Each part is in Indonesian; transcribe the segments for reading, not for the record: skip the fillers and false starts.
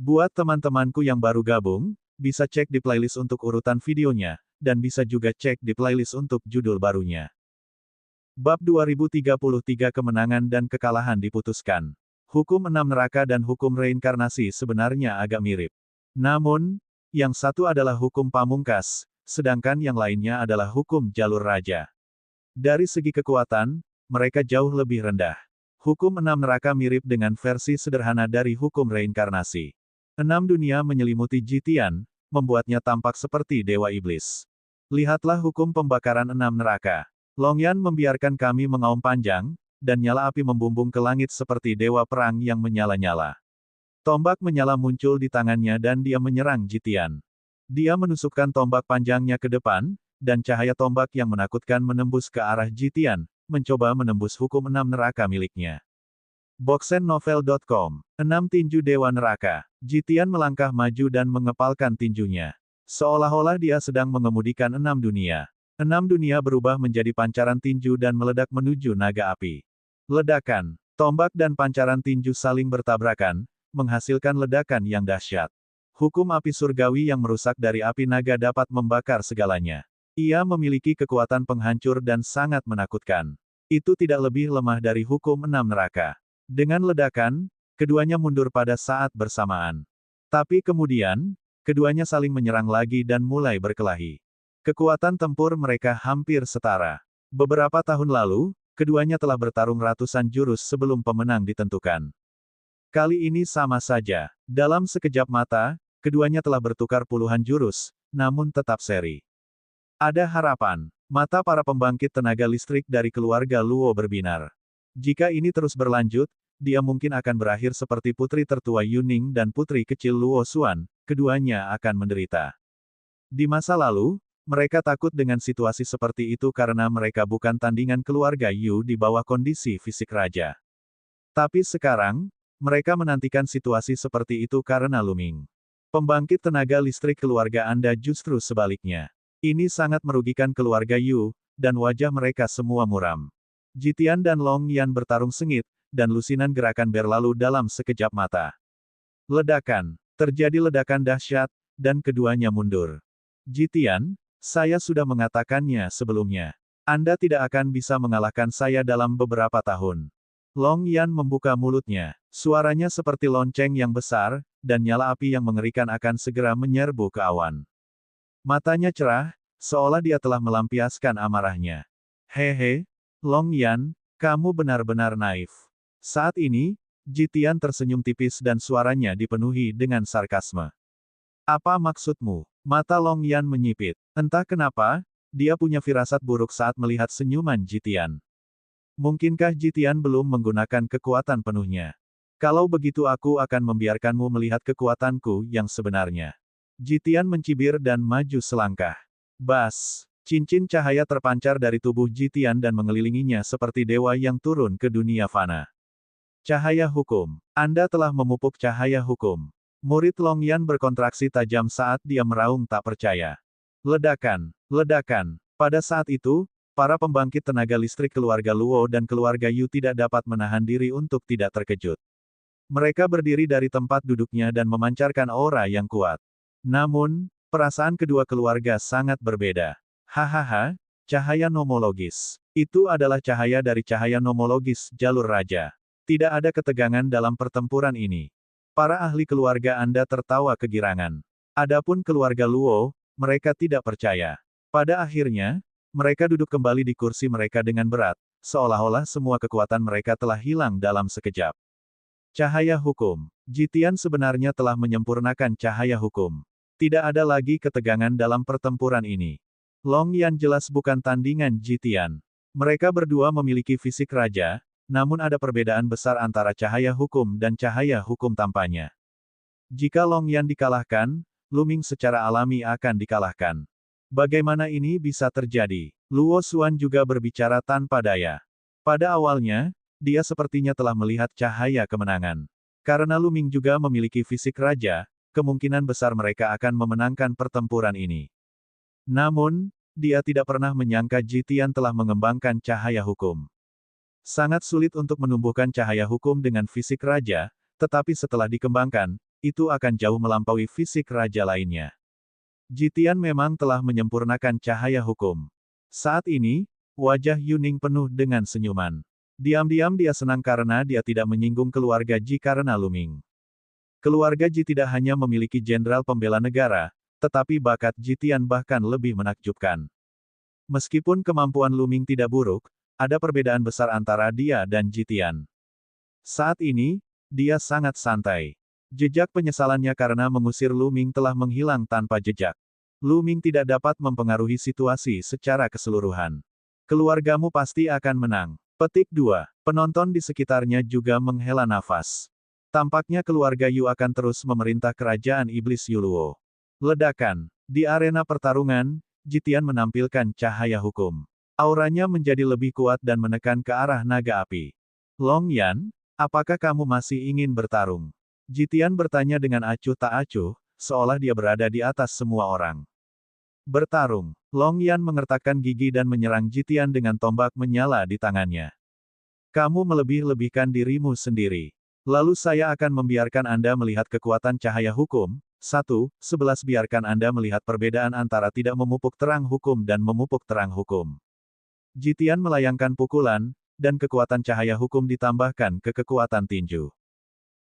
Buat teman-temanku yang baru gabung, bisa cek di playlist untuk urutan videonya, dan bisa juga cek di playlist untuk judul barunya. Bab 2033 Kemenangan dan Kekalahan diputuskan. Hukum 6 neraka dan hukum reinkarnasi sebenarnya agak mirip. Namun, yang satu adalah hukum pamungkas, sedangkan yang lainnya adalah hukum jalur raja. Dari segi kekuatan, mereka jauh lebih rendah. Hukum 6 neraka mirip dengan versi sederhana dari hukum reinkarnasi. 6 dunia menyelimuti Jitian, membuatnya tampak seperti dewa iblis. Lihatlah hukum pembakaran 6 neraka. Longyan membiarkan kami mengaum panjang, dan nyala api membumbung ke langit seperti dewa perang yang menyala-nyala. Tombak menyala muncul di tangannya dan dia menyerang Jitian. Dia menusukkan tombak panjangnya ke depan, dan cahaya tombak yang menakutkan menembus ke arah Jitian, mencoba menembus hukum 6 neraka miliknya. Boxennovel.com 6 tinju Dewa Neraka. Jitian melangkah maju dan mengepalkan tinjunya. Seolah-olah dia sedang mengemudikan 6 dunia. 6 dunia berubah menjadi pancaran tinju dan meledak menuju naga api. Ledakan, tombak dan pancaran tinju saling bertabrakan, menghasilkan ledakan yang dahsyat. Hukum api surgawi yang merusak dari api naga dapat membakar segalanya. Ia memiliki kekuatan penghancur dan sangat menakutkan. Itu tidak lebih lemah dari hukum 6 neraka. Dengan ledakan, keduanya mundur pada saat bersamaan. Tapi kemudian, keduanya saling menyerang lagi dan mulai berkelahi. Kekuatan tempur mereka hampir setara. Beberapa tahun lalu, keduanya telah bertarung ratusan jurus sebelum pemenang ditentukan. Kali ini sama saja. Dalam sekejap mata, keduanya telah bertukar puluhan jurus, namun tetap seri. Ada harapan. Mata para pembangkit tenaga listrik dari keluarga Luo berbinar. Jika ini terus berlanjut, dia mungkin akan berakhir seperti putri tertua Yuning dan putri kecil Luo Xuan, keduanya akan menderita. Di masa lalu, mereka takut dengan situasi seperti itu karena mereka bukan tandingan keluarga Yu di bawah kondisi fisik raja. Tapi sekarang, mereka menantikan situasi seperti itu karena Luming. Pembangkit tenaga listrik keluarga Anda justru sebaliknya. Ini sangat merugikan keluarga Yu, dan wajah mereka semua muram. Jitian dan Long Yan bertarung sengit, dan lusinan gerakan berlalu dalam sekejap mata. Ledakan. Terjadi ledakan dahsyat, dan keduanya mundur. Jitian, saya sudah mengatakannya sebelumnya. Anda tidak akan bisa mengalahkan saya dalam beberapa tahun. Long Yan membuka mulutnya. Suaranya seperti lonceng yang besar, dan nyala api yang mengerikan akan segera menyerbu ke awan. Matanya cerah, seolah dia telah melampiaskan amarahnya. Hehe, Long Yan, kamu benar-benar naif. Saat ini, Jitian tersenyum tipis dan suaranya dipenuhi dengan sarkasme. Apa maksudmu? Mata Long Yan menyipit. Entah kenapa, dia punya firasat buruk saat melihat senyuman Jitian. Mungkinkah Jitian belum menggunakan kekuatan penuhnya? Kalau begitu aku akan membiarkanmu melihat kekuatanku yang sebenarnya. Jitian mencibir dan maju selangkah. Bas! Cincin cahaya terpancar dari tubuh Jitian dan mengelilinginya seperti dewa yang turun ke dunia fana. Cahaya hukum. Anda telah memupuk cahaya hukum. Murid Long Yan berkontraksi tajam saat dia meraung tak percaya. Ledakan. Ledakan. Pada saat itu, para pembangkit tenaga listrik keluarga Luo dan keluarga Yu tidak dapat menahan diri untuk tidak terkejut. Mereka berdiri dari tempat duduknya dan memancarkan aura yang kuat. Namun, perasaan kedua keluarga sangat berbeda. Hahaha, cahaya nomologis. Itu adalah cahaya dari cahaya nomologis jalur raja. Tidak ada ketegangan dalam pertempuran ini. Para ahli keluarga Anda tertawa kegirangan. Adapun keluarga Luo, mereka tidak percaya. Pada akhirnya, mereka duduk kembali di kursi mereka dengan berat, seolah-olah semua kekuatan mereka telah hilang dalam sekejap. Cahaya hukum. Jitian sebenarnya telah menyempurnakan cahaya hukum. Tidak ada lagi ketegangan dalam pertempuran ini. Long Yan jelas bukan tandingan Jitian. Mereka berdua memiliki fisik raja, namun ada perbedaan besar antara cahaya hukum dan cahaya hukum tampaknya. Jika Long Yan dikalahkan, Luming secara alami akan dikalahkan. Bagaimana ini bisa terjadi? Luo Xuan juga berbicara tanpa daya. Pada awalnya, dia sepertinya telah melihat cahaya kemenangan. Karena Luming juga memiliki fisik raja, kemungkinan besar mereka akan memenangkan pertempuran ini. Namun, dia tidak pernah menyangka Jitian telah mengembangkan cahaya hukum. Sangat sulit untuk menumbuhkan cahaya hukum dengan fisik raja, tetapi setelah dikembangkan, itu akan jauh melampaui fisik raja lainnya. Jitian memang telah menyempurnakan cahaya hukum. Saat ini, wajah Yuning penuh dengan senyuman. Diam-diam dia senang karena dia tidak menyinggung keluarga Ji karena Luming. Keluarga Ji tidak hanya memiliki jenderal pembela negara, tetapi bakat Jitian bahkan lebih menakjubkan. Meskipun kemampuan Luming tidak buruk, ada perbedaan besar antara dia dan Jitian. Saat ini, dia sangat santai. Jejak penyesalannya karena mengusir Luming telah menghilang tanpa jejak. Luming tidak dapat mempengaruhi situasi secara keseluruhan. Keluargamu pasti akan menang. Petik 2. Penonton di sekitarnya juga menghela nafas. Tampaknya keluarga Yu akan terus memerintah kerajaan iblis Yuluo. Ledakan. Di arena pertarungan, Jitian menampilkan cahaya hukum. Auranya menjadi lebih kuat dan menekan ke arah naga api. Long Yan, apakah kamu masih ingin bertarung? Jitian bertanya dengan acuh tak acuh, seolah dia berada di atas semua orang. Bertarung. Long Yan mengertakkan gigi dan menyerang Jitian dengan tombak menyala di tangannya. Kamu melebih-lebihkan dirimu sendiri. Lalu saya akan membiarkan Anda melihat kekuatan cahaya hukum. 1. 11 Biarkan Anda melihat perbedaan antara tidak memupuk terang hukum dan memupuk terang hukum. Jitian melayangkan pukulan, dan kekuatan cahaya hukum ditambahkan ke kekuatan tinju.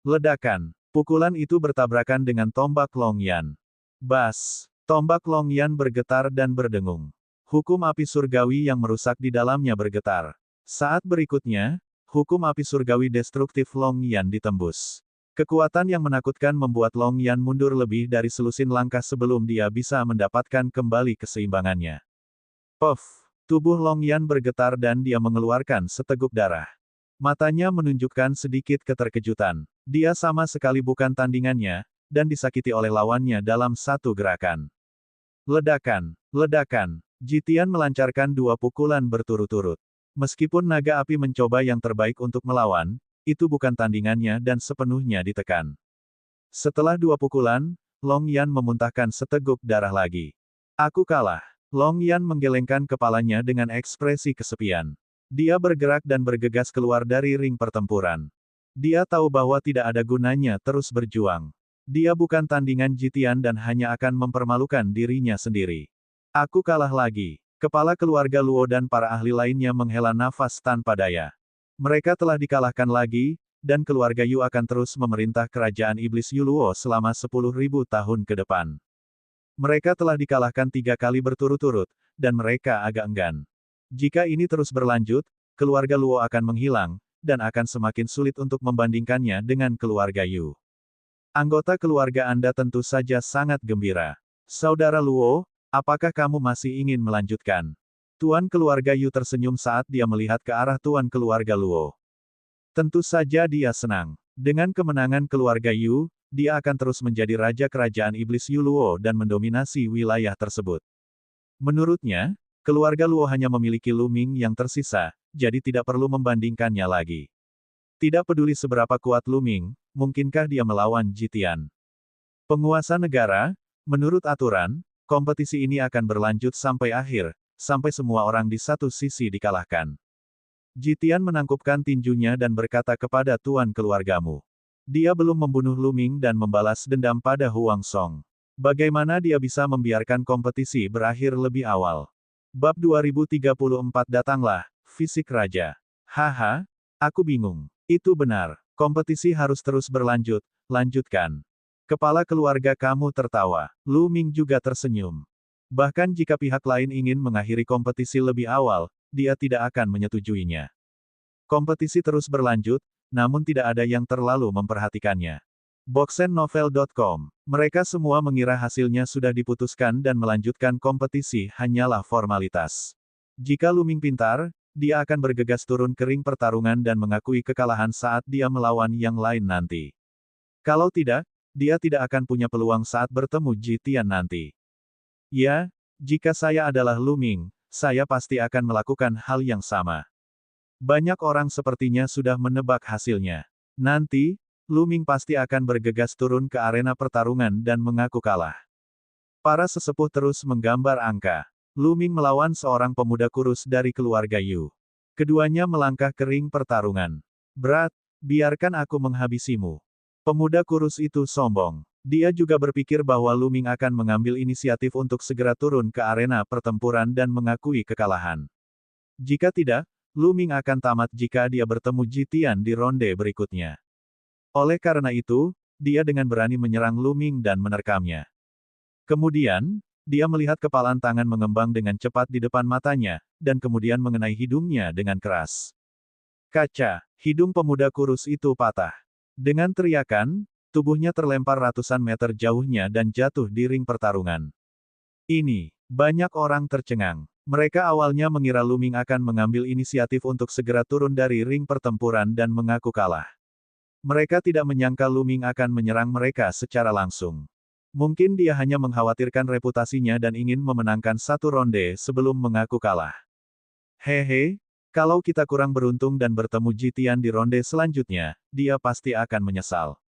Ledakan. Pukulan itu bertabrakan dengan tombak Long Yan. Bas. Tombak Long Yan bergetar dan berdengung. Hukum api surgawi yang merusak di dalamnya bergetar. Saat berikutnya, hukum api surgawi destruktif Long Yan ditembus. Kekuatan yang menakutkan membuat Long Yan mundur lebih dari selusin langkah sebelum dia bisa mendapatkan kembali keseimbangannya. Puff! Tubuh Long Yan bergetar dan dia mengeluarkan seteguk darah. Matanya menunjukkan sedikit keterkejutan. Dia sama sekali bukan tandingannya, dan disakiti oleh lawannya dalam satu gerakan. Ledakan! Ledakan! Jitian melancarkan 2 pukulan berturut-turut. Meskipun naga api mencoba yang terbaik untuk melawan, itu bukan tandingannya dan sepenuhnya ditekan. Setelah 2 pukulan, Long Yan memuntahkan seteguk darah lagi. Aku kalah. Long Yan menggelengkan kepalanya dengan ekspresi kesepian. Dia bergerak dan bergegas keluar dari ring pertempuran. Dia tahu bahwa tidak ada gunanya terus berjuang. Dia bukan tandingan Jitian dan hanya akan mempermalukan dirinya sendiri. Aku kalah lagi. Kepala keluarga Luo dan para ahli lainnya menghela nafas tanpa daya. Mereka telah dikalahkan lagi, dan keluarga Yu akan terus memerintah kerajaan iblis Yuluo selama 10.000 tahun ke depan. Mereka telah dikalahkan 3 kali berturut-turut, dan mereka agak enggan. Jika ini terus berlanjut, keluarga Luo akan menghilang, dan akan semakin sulit untuk membandingkannya dengan keluarga Yu. Anggota keluarga Anda tentu saja sangat gembira. Saudara Luo, apakah kamu masih ingin melanjutkan? Tuan keluarga Yu tersenyum saat dia melihat ke arah tuan keluarga Luo. Tentu saja dia senang. Dengan kemenangan keluarga Yu, dia akan terus menjadi raja kerajaan iblis Yu Luo dan mendominasi wilayah tersebut. Menurutnya, keluarga Luo hanya memiliki Luming yang tersisa, jadi tidak perlu membandingkannya lagi. Tidak peduli seberapa kuat Luming, mungkinkah dia melawan Jitian? Penguasa negara, menurut aturan, kompetisi ini akan berlanjut sampai akhir, sampai semua orang di satu sisi dikalahkan. Jitian menangkupkan tinjunya dan berkata kepada tuan keluargamu. Dia belum membunuh Luming dan membalas dendam pada Huang Song. Bagaimana dia bisa membiarkan kompetisi berakhir lebih awal? Bab 2034 Datanglah, fisik raja. Haha, aku bingung. Itu benar. Kompetisi harus terus berlanjut, lanjutkan. Kepala keluarga kamu tertawa. Luming juga tersenyum. Bahkan jika pihak lain ingin mengakhiri kompetisi lebih awal, dia tidak akan menyetujuinya. Kompetisi terus berlanjut, namun tidak ada yang terlalu memperhatikannya. Boxennovel.com. Mereka semua mengira hasilnya sudah diputuskan dan melanjutkan kompetisi hanyalah formalitas. Jika Luming pintar, dia akan bergegas turun ke ring pertarungan dan mengakui kekalahan saat dia melawan yang lain nanti. Kalau tidak, dia tidak akan punya peluang saat bertemu Jitian nanti. Ya, jika saya adalah Luming, saya pasti akan melakukan hal yang sama. Banyak orang sepertinya sudah menebak hasilnya. Nanti, Luming pasti akan bergegas turun ke arena pertarungan dan mengaku kalah. Para sesepuh terus menggambar angka. Luming melawan seorang pemuda kurus dari keluarga Yu. Keduanya melangkah ke ring pertarungan. Berat, biarkan aku menghabisimu. Pemuda kurus itu sombong. Dia juga berpikir bahwa Lu Ming akan mengambil inisiatif untuk segera turun ke arena pertempuran dan mengakui kekalahan. Jika tidak, Lu Ming akan tamat jika dia bertemu Jitian di ronde berikutnya. Oleh karena itu, dia dengan berani menyerang Lu Ming dan menerkamnya. Kemudian, dia melihat kepalan tangan mengembang dengan cepat di depan matanya, dan kemudian mengenai hidungnya dengan keras. Kaca, hidung pemuda kurus itu patah. Dengan teriakan, tubuhnya terlempar ratusan meter jauhnya dan jatuh di ring pertarungan. Banyak orang tercengang. Mereka awalnya mengira Lu Ming akan mengambil inisiatif untuk segera turun dari ring pertempuran dan mengaku kalah. Mereka tidak menyangka Lu Ming akan menyerang mereka secara langsung. Mungkin dia hanya mengkhawatirkan reputasinya dan ingin memenangkan satu ronde sebelum mengaku kalah. Hehe, kalau kita kurang beruntung dan bertemu Jitian di ronde selanjutnya, dia pasti akan menyesal.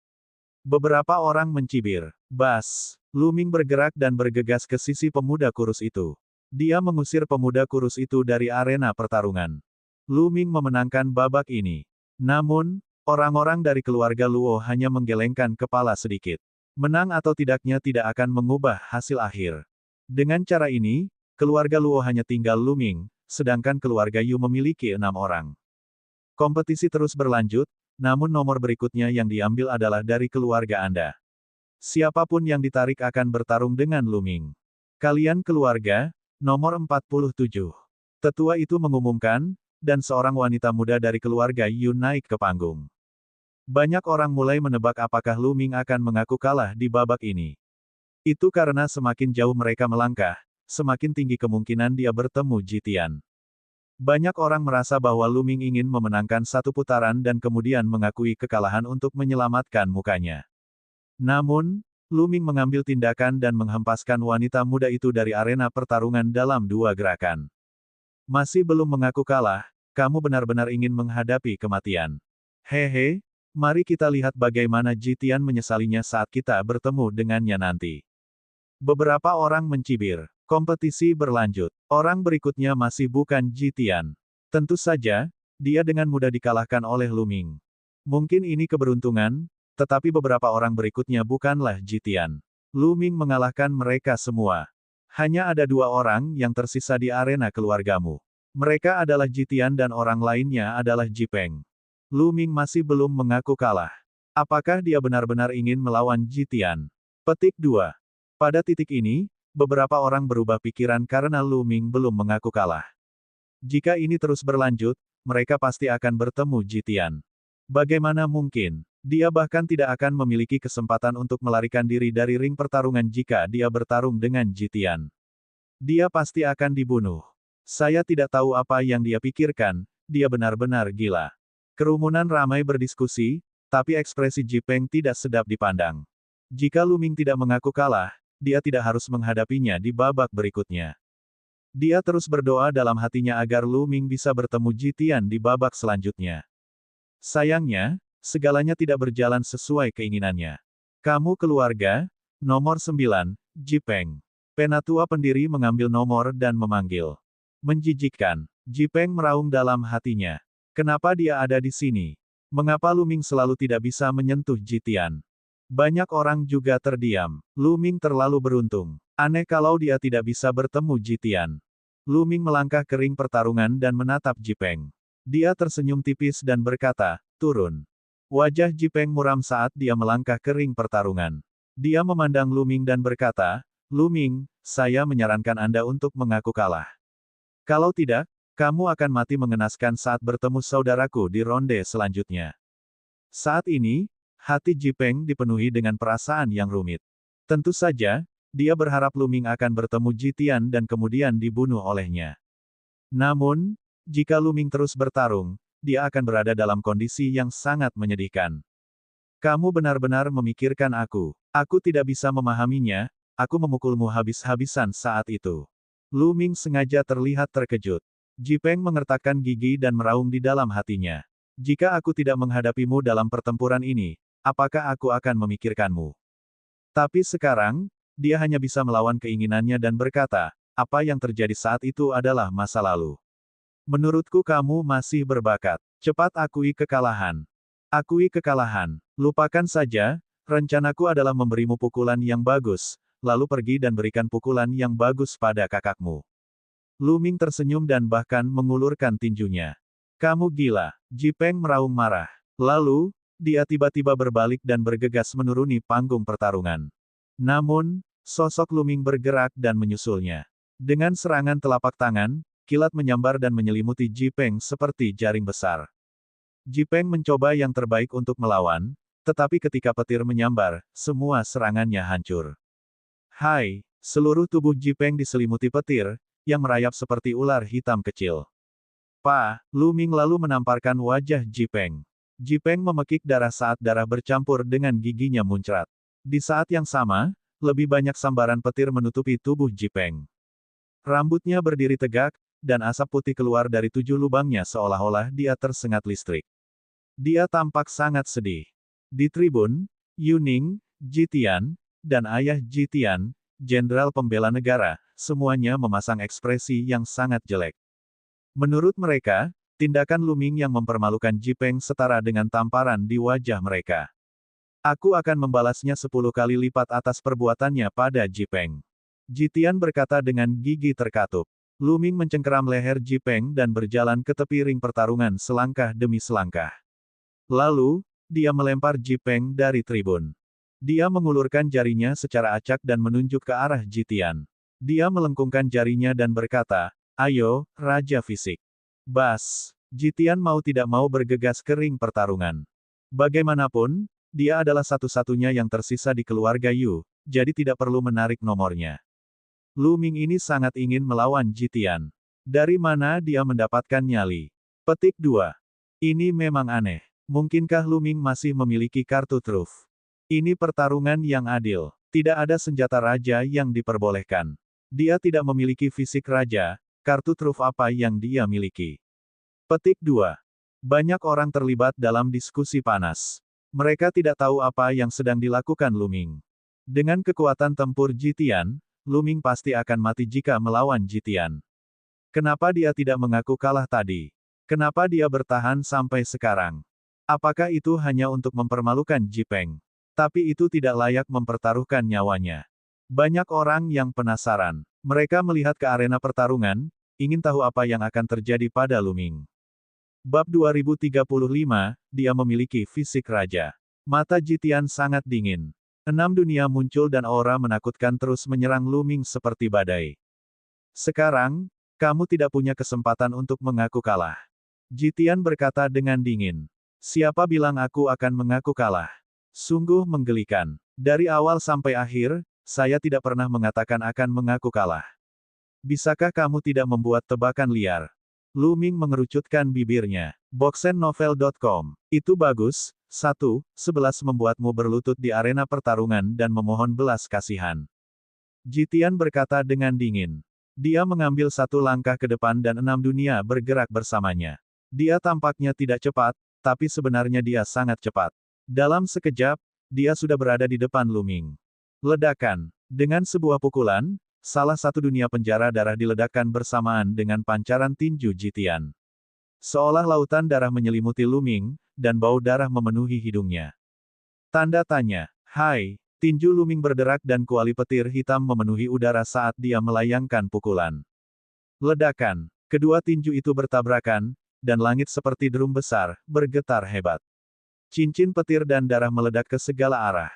Beberapa orang mencibir. Bas, Lu Ming bergerak dan bergegas ke sisi pemuda kurus itu. Dia mengusir pemuda kurus itu dari arena pertarungan. Lu Ming memenangkan babak ini. Namun, orang-orang dari keluarga Luo hanya menggelengkan kepala sedikit. Menang atau tidaknya tidak akan mengubah hasil akhir. Dengan cara ini, keluarga Luo hanya tinggal Lu Ming, sedangkan keluarga Yu memiliki 6 orang. Kompetisi terus berlanjut, namun nomor berikutnya yang diambil adalah dari keluarga Anda. Siapapun yang ditarik akan bertarung dengan Lu Ming. Kalian keluarga, nomor 47. Tetua itu mengumumkan, dan seorang wanita muda dari keluarga Yu naik ke panggung. Banyak orang mulai menebak apakah Lu Ming akan mengaku kalah di babak ini. Itu karena semakin jauh mereka melangkah, semakin tinggi kemungkinan dia bertemu Jitian. Banyak orang merasa bahwa Lu Ming ingin memenangkan satu putaran dan kemudian mengakui kekalahan untuk menyelamatkan mukanya. Namun, Lu Ming mengambil tindakan dan menghempaskan wanita muda itu dari arena pertarungan dalam 2 gerakan. Masih belum mengaku kalah, kamu benar-benar ingin menghadapi kematian. Hehe, mari kita lihat bagaimana Jitian menyesalinya saat kita bertemu dengannya nanti. Beberapa orang mencibir. Kompetisi berlanjut. Orang berikutnya masih bukan Jitian. Tentu saja, dia dengan mudah dikalahkan oleh Lu Ming. Mungkin ini keberuntungan, tetapi beberapa orang berikutnya bukanlah Jitian. Lu Ming mengalahkan mereka semua. Hanya ada 2 orang yang tersisa di arena keluargamu. Mereka adalah Jitian dan orang lainnya adalah Ji Peng. Lu Ming masih belum mengaku kalah. Apakah dia benar-benar ingin melawan Jitian? Petik 2. Pada titik ini, beberapa orang berubah pikiran karena Lu Ming belum mengaku kalah. Jika ini terus berlanjut, mereka pasti akan bertemu Jitian. Bagaimana mungkin? Dia bahkan tidak akan memiliki kesempatan untuk melarikan diri dari ring pertarungan jika dia bertarung dengan Jitian. Dia pasti akan dibunuh. Saya tidak tahu apa yang dia pikirkan, dia benar-benar gila. Kerumunan ramai berdiskusi, tapi ekspresi Ji Peng tidak sedap dipandang. Jika Lu Ming tidak mengaku kalah, dia tidak harus menghadapinya di babak berikutnya. Dia terus berdoa dalam hatinya agar Lu Ming bisa bertemu Jitian di babak selanjutnya. Sayangnya, segalanya tidak berjalan sesuai keinginannya. Kamu keluarga, nomor 9, Ji Peng. Penatua pendiri mengambil nomor dan memanggil. Menjijikkan. Ji Peng meraung dalam hatinya. Kenapa dia ada di sini? Mengapa Lu Ming selalu tidak bisa menyentuh Jitian? Banyak orang juga terdiam. Lu Ming terlalu beruntung. Aneh kalau dia tidak bisa bertemu Jitian. Lu Ming melangkah ke ring pertarungan dan menatap Ji Peng. Dia tersenyum tipis dan berkata, turun. Wajah Ji Peng muram saat dia melangkah ke ring pertarungan. Dia memandang Lu Ming dan berkata, Lu Ming, saya menyarankan Anda untuk mengaku kalah. Kalau tidak, kamu akan mati mengenaskan saat bertemu saudaraku di ronde selanjutnya. Saat ini, hati Ji Peng dipenuhi dengan perasaan yang rumit. Tentu saja, dia berharap Lu Ming akan bertemu Jitian dan kemudian dibunuh olehnya. Namun, jika Lu Ming terus bertarung, dia akan berada dalam kondisi yang sangat menyedihkan. Kamu benar-benar memikirkan aku. Aku tidak bisa memahaminya, aku memukulmu habis-habisan saat itu. Lu Ming sengaja terlihat terkejut. Ji Peng mengertakkan gigi dan meraung di dalam hatinya. Jika aku tidak menghadapimu dalam pertempuran ini, apakah aku akan memikirkanmu? Tapi sekarang, dia hanya bisa melawan keinginannya dan berkata, apa yang terjadi saat itu adalah masa lalu. Menurutku kamu masih berbakat. Cepat akui kekalahan. Akui kekalahan. Lupakan saja, rencanaku adalah memberimu pukulan yang bagus, lalu pergi dan berikan pukulan yang bagus pada kakakmu. Lu Ming tersenyum dan bahkan mengulurkan tinjunya. Kamu gila, Ji Peng meraung marah. Lalu, dia tiba-tiba berbalik dan bergegas menuruni panggung pertarungan. Namun, sosok Lu Ming bergerak dan menyusulnya. Dengan serangan telapak tangan, kilat menyambar dan menyelimuti Ji Peng seperti jaring besar. Ji Peng mencoba yang terbaik untuk melawan, tetapi ketika petir menyambar, semua serangannya hancur. Hai, seluruh tubuh Ji Peng diselimuti petir, yang merayap seperti ular hitam kecil. Lu Ming lalu menamparkan wajah Ji Peng. Ji Peng memekik darah saat darah bercampur dengan giginya muncrat. Di saat yang sama, lebih banyak sambaran petir menutupi tubuh Ji Peng. Rambutnya berdiri tegak, dan asap putih keluar dari 7 lubangnya seolah-olah dia tersengat listrik. Dia tampak sangat sedih. Di tribun, Yu Ning, Ji Tian, dan ayah Ji Tian, jenderal pembela negara, semuanya memasang ekspresi yang sangat jelek. Menurut mereka, tindakan Lu Ming yang mempermalukan Ji Peng setara dengan tamparan di wajah mereka. Aku akan membalasnya 10 kali lipat atas perbuatannya pada Ji Peng. Ji Tian berkata dengan gigi terkatup. Lu Ming mencengkeram leher Ji Peng dan berjalan ke tepi ring pertarungan selangkah demi selangkah. Lalu, dia melempar Ji Peng dari tribun. Dia mengulurkan jarinya secara acak dan menunjuk ke arah Ji Tian. Dia melengkungkan jarinya dan berkata, "Ayo, Raja Fisik." Bas. Ji Tian mau tidak mau bergegas ke ring pertarungan. Bagaimanapun, dia adalah satu-satunya yang tersisa di keluarga Yu, jadi tidak perlu menarik nomornya. Lu Ming ini sangat ingin melawan Ji Tian. Dari mana dia mendapatkan nyali? Petik 2. Ini memang aneh. Mungkinkah Lu Ming masih memiliki kartu truf? Ini pertarungan yang adil. Tidak ada senjata raja yang diperbolehkan. Dia tidak memiliki fisik raja, kartu truf apa yang dia miliki? Petik 2. Banyak orang terlibat dalam diskusi panas. Mereka tidak tahu apa yang sedang dilakukan Lu Ming. Dengan kekuatan tempur Ji Tian, Lu Ming pasti akan mati jika melawan Ji Tian. Kenapa dia tidak mengaku kalah tadi? Kenapa dia bertahan sampai sekarang? Apakah itu hanya untuk mempermalukan Ji Peng? Tapi itu tidak layak mempertaruhkan nyawanya. Banyak orang yang penasaran. Mereka melihat ke arena pertarungan, ingin tahu apa yang akan terjadi pada Lu Ming. Bab 2035, dia memiliki fisik raja. Mata Ji Tian sangat dingin. 6 dunia muncul dan aura menakutkan terus menyerang Lu Ming seperti badai. Sekarang, kamu tidak punya kesempatan untuk mengaku kalah. Ji Tian berkata dengan dingin. Siapa bilang aku akan mengaku kalah? Sungguh menggelikan. Dari awal sampai akhir, saya tidak pernah mengatakan akan mengaku kalah. Bisakah kamu tidak membuat tebakan liar? Lu Ming mengerucutkan bibirnya. Boxennovel.com. Itu bagus. 1. 11 membuatmu berlutut di arena pertarungan dan memohon belas kasihan. Ji Tian berkata dengan dingin. Dia mengambil satu langkah ke depan dan 6 dunia bergerak bersamanya. Dia tampaknya tidak cepat, tapi sebenarnya dia sangat cepat. Dalam sekejap, dia sudah berada di depan Lu Ming. Ledakan. Dengan sebuah pukulan, salah satu dunia penjara darah diledakkan bersamaan dengan pancaran tinju Ji Tian. Seolah lautan darah menyelimuti Lu Ming, dan bau darah memenuhi hidungnya. Tanda tanya. Hai, tinju Lu Ming berderak dan kuali petir hitam memenuhi udara saat dia melayangkan pukulan. Ledakan. Kedua tinju itu bertabrakan, dan langit seperti drum besar, bergetar hebat. Cincin petir dan darah meledak ke segala arah.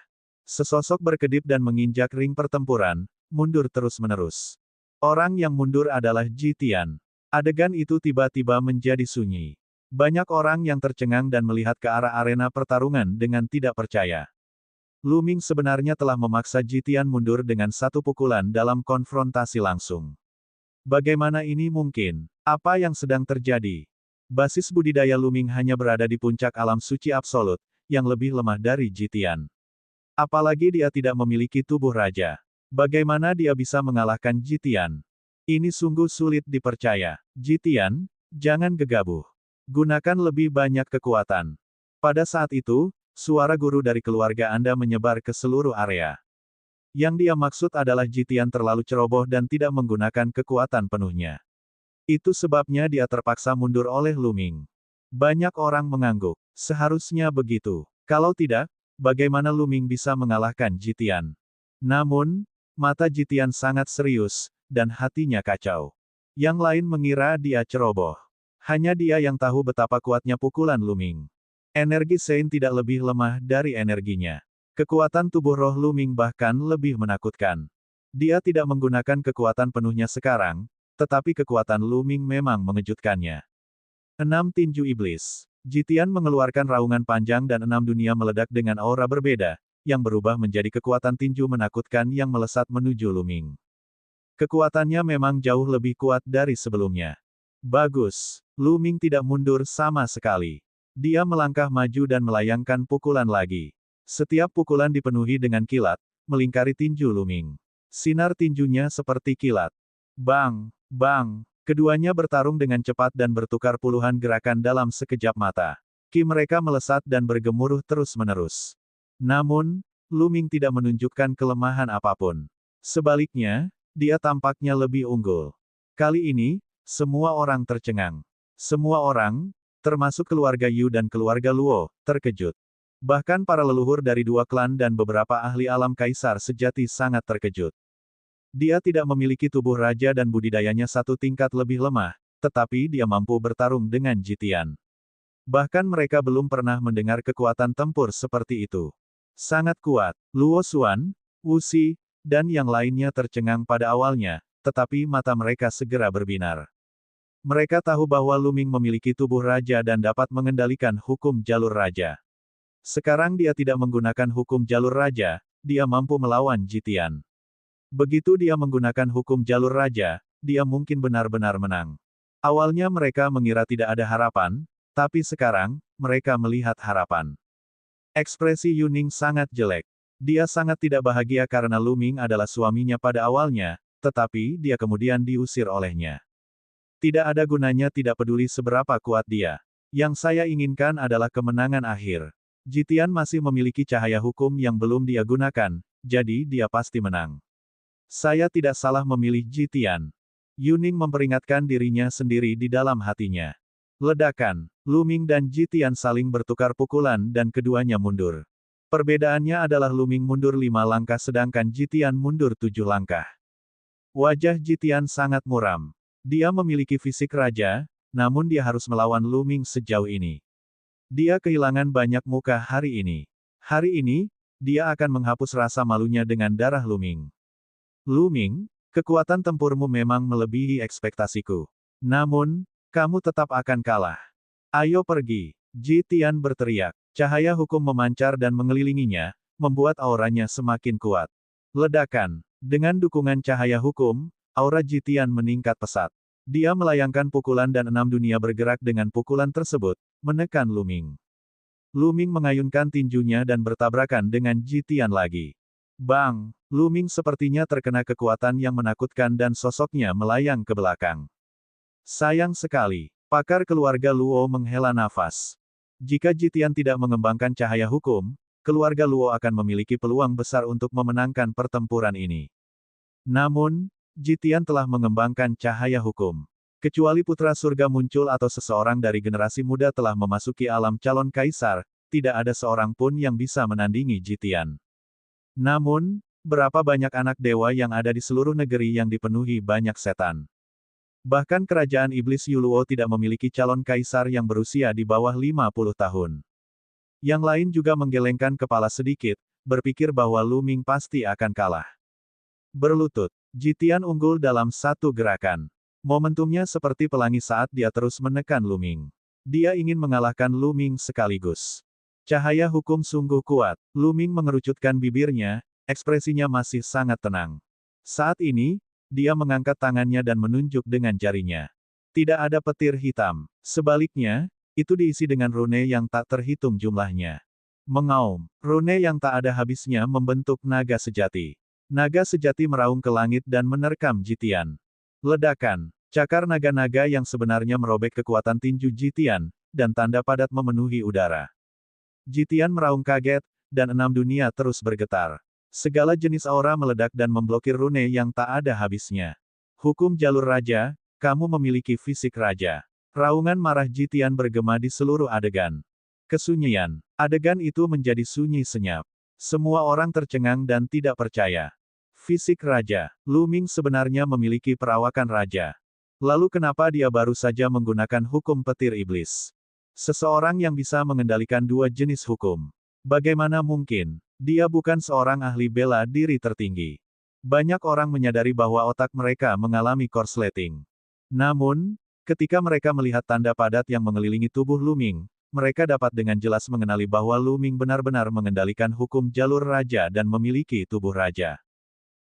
Sesosok berkedip dan menginjak ring pertempuran, mundur terus-menerus. Orang yang mundur adalah Ji Tian. Adegan itu tiba-tiba menjadi sunyi. Banyak orang yang tercengang dan melihat ke arah arena pertarungan dengan tidak percaya. Lu Ming sebenarnya telah memaksa Ji Tian mundur dengan satu pukulan dalam konfrontasi langsung. Bagaimana ini mungkin? Apa yang sedang terjadi? Basis budidaya Lu Ming hanya berada di puncak alam suci absolut, yang lebih lemah dari Ji Tian. Apalagi dia tidak memiliki tubuh raja. Bagaimana dia bisa mengalahkan Ji Tian? Ini sungguh sulit dipercaya. Ji Tian, jangan gegabah. Gunakan lebih banyak kekuatan. Pada saat itu, suara guru dari keluarga Anda menyebar ke seluruh area. Yang dia maksud adalah Ji Tian terlalu ceroboh dan tidak menggunakan kekuatan penuhnya. Itu sebabnya dia terpaksa mundur oleh Lu Ming. Banyak orang mengangguk. Seharusnya begitu. Kalau tidak, bagaimana Lu Ming bisa mengalahkan Jitian? Namun, mata Jitian sangat serius, dan hatinya kacau. Yang lain mengira dia ceroboh. Hanya dia yang tahu betapa kuatnya pukulan Lu Ming. Energi Sein tidak lebih lemah dari energinya. Kekuatan tubuh roh Lu Ming bahkan lebih menakutkan. Dia tidak menggunakan kekuatan penuhnya sekarang, tetapi kekuatan Lu Ming memang mengejutkannya. 6 tinju iblis. Jitian mengeluarkan raungan panjang dan 6 dunia meledak dengan aura berbeda, yang berubah menjadi kekuatan tinju menakutkan yang melesat menuju Lu Ming. Kekuatannya memang jauh lebih kuat dari sebelumnya. Bagus, Lu Ming tidak mundur sama sekali. Dia melangkah maju dan melayangkan pukulan lagi. Setiap pukulan dipenuhi dengan kilat, melingkari tinju Lu Ming. Sinar tinjunya seperti kilat. Bang, bang. Keduanya bertarung dengan cepat dan bertukar puluhan gerakan dalam sekejap mata. Ki mereka melesat dan bergemuruh terus-menerus. Namun, Lu Ming tidak menunjukkan kelemahan apapun. Sebaliknya, dia tampaknya lebih unggul. Kali ini, semua orang tercengang. Semua orang, termasuk keluarga Yu dan keluarga Luo, terkejut. Bahkan para leluhur dari 2 klan dan beberapa ahli alam kaisar sejati sangat terkejut. Dia tidak memiliki tubuh raja dan budidayanya 1 tingkat lebih lemah, tetapi dia mampu bertarung dengan Jitian. Bahkan mereka belum pernah mendengar kekuatan tempur seperti itu. Sangat kuat. Luo Xuan, Wu Xi, dan yang lainnya tercengang pada awalnya, tetapi mata mereka segera berbinar. Mereka tahu bahwa Lu Ming memiliki tubuh raja dan dapat mengendalikan hukum jalur raja. Sekarang dia tidak menggunakan hukum jalur raja, dia mampu melawan Jitian. Begitu dia menggunakan hukum jalur raja, dia mungkin benar-benar menang. Awalnya mereka mengira tidak ada harapan, tapi sekarang, mereka melihat harapan. Ekspresi Yuning sangat jelek. Dia sangat tidak bahagia karena Lu Ming adalah suaminya pada awalnya, tetapi dia kemudian diusir olehnya. Tidak ada gunanya tidak peduli seberapa kuat dia. Yang saya inginkan adalah kemenangan akhir. Jitian masih memiliki cahaya hukum yang belum dia gunakan, jadi dia pasti menang. Saya tidak salah memilih Jitian. Yuning memperingatkan dirinya sendiri di dalam hatinya. Ledakan. Lu Ming dan Jitian saling bertukar pukulan dan keduanya mundur. Perbedaannya adalah Lu Ming mundur 5 langkah sedangkan Jitian mundur 7 langkah. Wajah Jitian sangat muram. Dia memiliki fisik raja, namun dia harus melawan Lu Ming sejauh ini. Dia kehilangan banyak muka hari ini. Hari ini, dia akan menghapus rasa malunya dengan darah Lu Ming. Lu Ming, kekuatan tempurmu memang melebihi ekspektasiku. Namun, kamu tetap akan kalah. Ayo pergi. Jitian berteriak. Cahaya hukum memancar dan mengelilinginya, membuat auranya semakin kuat. Ledakan. Dengan dukungan cahaya hukum, aura Jitian meningkat pesat. Dia melayangkan pukulan dan 6 dunia bergerak dengan pukulan tersebut, menekan Lu Ming. Lu Ming mengayunkan tinjunya dan bertabrakan dengan Jitian lagi. Bang! Lu Ming sepertinya terkena kekuatan yang menakutkan dan sosoknya melayang ke belakang. Sayang sekali. Pakar keluarga Luo menghela nafas. Jika Jitian tidak mengembangkan cahaya hukum, keluarga Luo akan memiliki peluang besar untuk memenangkan pertempuran ini. Namun, Jitian telah mengembangkan cahaya hukum. Kecuali putra surga muncul atau seseorang dari generasi muda telah memasuki alam calon kaisar, tidak ada seorang pun yang bisa menandingi Jitian. Namun, berapa banyak anak dewa yang ada di seluruh negeri yang dipenuhi banyak setan. Bahkan kerajaan iblis Yuluo tidak memiliki calon kaisar yang berusia di bawah 50 tahun. Yang lain juga menggelengkan kepala sedikit, berpikir bahwa Lu Ming pasti akan kalah. Berlutut, Jitian unggul dalam satu gerakan. Momentumnya seperti pelangi saat dia terus menekan Lu Ming. Dia ingin mengalahkan Lu Ming sekaligus. Cahaya hukum sungguh kuat. Lu Ming mengerucutkan bibirnya, ekspresinya masih sangat tenang. Saat ini, dia mengangkat tangannya dan menunjuk dengan jarinya. Tidak ada petir hitam. Sebaliknya, itu diisi dengan rune yang tak terhitung jumlahnya. Mengaum, rune yang tak ada habisnya membentuk naga sejati. Naga sejati meraung ke langit dan menerkam Jitian. Ledakan. Cakar naga-naga yang sebenarnya merobek kekuatan tinju Jitian, dan tanda padat memenuhi udara. Jitian meraung kaget, dan 6 dunia terus bergetar. Segala jenis aura meledak dan memblokir rune yang tak ada habisnya. Hukum jalur raja, kamu memiliki fisik raja. Raungan marah Jitian bergema di seluruh adegan. Kesunyian. Adegan itu menjadi sunyi senyap. Semua orang tercengang dan tidak percaya. Fisik raja. Lu Ming sebenarnya memiliki perawakan raja. Lalu kenapa dia baru saja menggunakan hukum petir iblis? Seseorang yang bisa mengendalikan dua jenis hukum. Bagaimana mungkin? Dia bukan seorang ahli bela diri tertinggi. Banyak orang menyadari bahwa otak mereka mengalami korsleting. Namun, ketika mereka melihat tanda padat yang mengelilingi tubuh Lu Ming, mereka dapat dengan jelas mengenali bahwa Lu Ming benar-benar mengendalikan hukum jalur raja dan memiliki tubuh raja.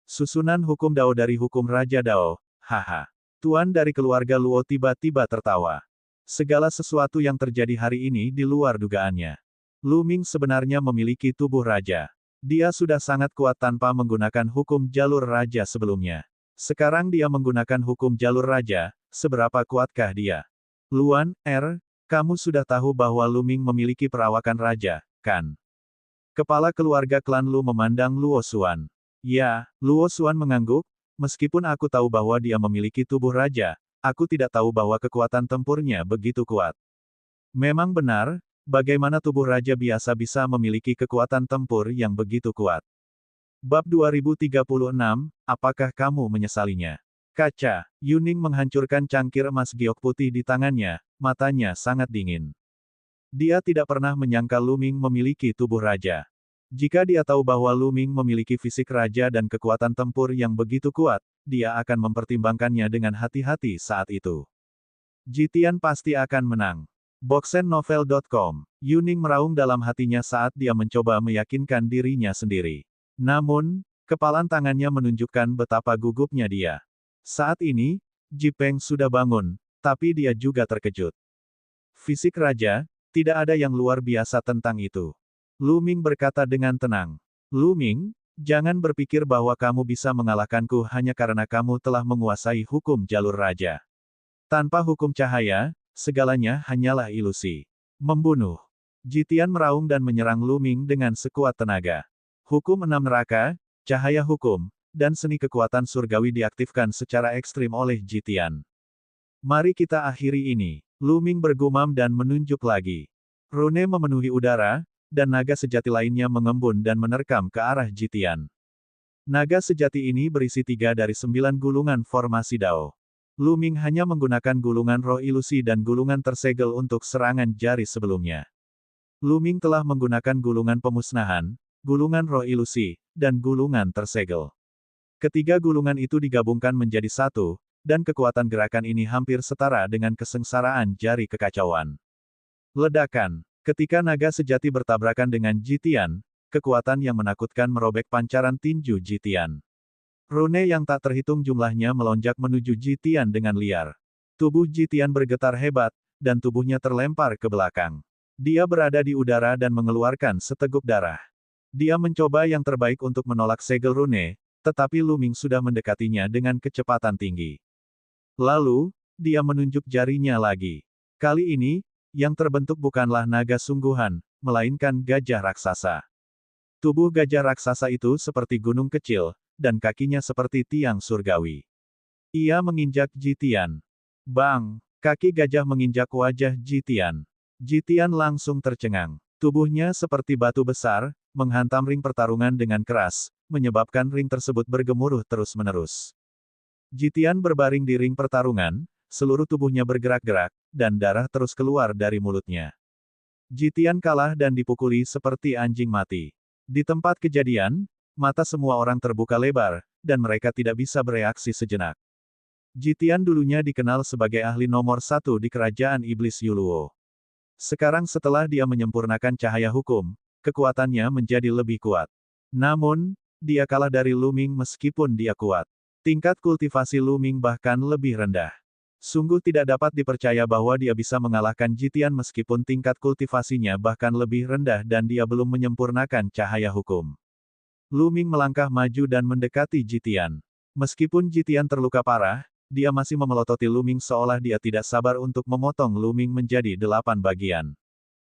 Susunan hukum Dao dari hukum Raja Dao, haha. Tuan dari keluarga Luo tiba-tiba tertawa. Segala sesuatu yang terjadi hari ini di luar dugaannya. Lu Ming sebenarnya memiliki tubuh raja. Dia sudah sangat kuat tanpa menggunakan hukum jalur raja sebelumnya. Sekarang dia menggunakan hukum jalur raja, seberapa kuatkah dia? Luan, kamu sudah tahu bahwa Lu Ming memiliki perawakan raja, kan? Kepala keluarga klan Lu memandang Luo Xuan. Ya, Luo Xuan mengangguk, meskipun aku tahu bahwa dia memiliki tubuh raja, aku tidak tahu bahwa kekuatan tempurnya begitu kuat. Memang benar, bagaimana tubuh raja biasa bisa memiliki kekuatan tempur yang begitu kuat. Bab 2036, apakah kamu menyesalinya? Kaca, Yuning menghancurkan cangkir emas giok putih di tangannya, matanya sangat dingin. Dia tidak pernah menyangka Lu Ming memiliki tubuh raja. Jika dia tahu bahwa Lu Ming memiliki fisik raja dan kekuatan tempur yang begitu kuat, dia akan mempertimbangkannya dengan hati-hati saat itu. Jitian pasti akan menang. Boxennovel.com. Yuning meraung dalam hatinya saat dia mencoba meyakinkan dirinya sendiri. Namun, kepalan tangannya menunjukkan betapa gugupnya dia. Saat ini, Jipeng sudah bangun, tapi dia juga terkejut. Fisik raja, tidak ada yang luar biasa tentang itu. Lu Ming berkata dengan tenang. Lu Ming, jangan berpikir bahwa kamu bisa mengalahkanku hanya karena kamu telah menguasai hukum jalur raja. Tanpa hukum cahaya, segalanya hanyalah ilusi. Membunuh. Jitian meraung dan menyerang Lu Ming dengan sekuat tenaga. Hukum enam neraka, cahaya hukum, dan seni kekuatan surgawi diaktifkan secara ekstrim oleh Jitian. Mari kita akhiri ini. Lu Ming bergumam dan menunjuk lagi. Rune memenuhi udara, dan naga sejati lainnya mengembun dan menerkam ke arah Jitian. Naga sejati ini berisi 3 dari 9 gulungan formasi Dao. Lu Ming hanya menggunakan gulungan roh ilusi dan gulungan tersegel untuk serangan jari sebelumnya. Lu Ming telah menggunakan gulungan pemusnahan, gulungan roh ilusi, dan gulungan tersegel. Ketiga gulungan itu digabungkan menjadi satu, dan kekuatan gerakan ini hampir setara dengan kesengsaraan jari kekacauan. Ledakan. Ketika naga sejati bertabrakan dengan Jitian, kekuatan yang menakutkan merobek pancaran tinju Jitian. Rune yang tak terhitung jumlahnya melonjak menuju Jitian dengan liar. Tubuh Jitian bergetar hebat, dan tubuhnya terlempar ke belakang. Dia berada di udara dan mengeluarkan seteguk darah. Dia mencoba yang terbaik untuk menolak segel Rune, tetapi Lu Ming sudah mendekatinya dengan kecepatan tinggi. Lalu, dia menunjuk jarinya lagi. Kali ini, yang terbentuk bukanlah naga sungguhan, melainkan gajah raksasa. Tubuh gajah raksasa itu seperti gunung kecil, dan kakinya seperti tiang surgawi. Ia menginjak Jitian. Bang! Kaki gajah menginjak wajah Jitian. Jitian langsung tercengang. Tubuhnya seperti batu besar, menghantam ring pertarungan dengan keras, menyebabkan ring tersebut bergemuruh terus-menerus. Jitian berbaring di ring pertarungan, seluruh tubuhnya bergerak-gerak, dan darah terus keluar dari mulutnya. Jitian kalah dan dipukuli seperti anjing mati. Di tempat kejadian, mata semua orang terbuka lebar, dan mereka tidak bisa bereaksi sejenak. Jitian dulunya dikenal sebagai ahli nomor 1 di kerajaan iblis Yuluo. Sekarang setelah dia menyempurnakan cahaya hukum, kekuatannya menjadi lebih kuat. Namun, dia kalah dari Lu Ming meskipun dia kuat. Tingkat kultivasi Lu Ming bahkan lebih rendah. Sungguh tidak dapat dipercaya bahwa dia bisa mengalahkan Jitian meskipun tingkat kultivasinya bahkan lebih rendah dan dia belum menyempurnakan cahaya hukum. Lu Ming melangkah maju dan mendekati Jitian. Meskipun Jitian terluka parah, dia masih memelototi Lu Ming seolah dia tidak sabar untuk memotong Lu Ming menjadi 8 bagian.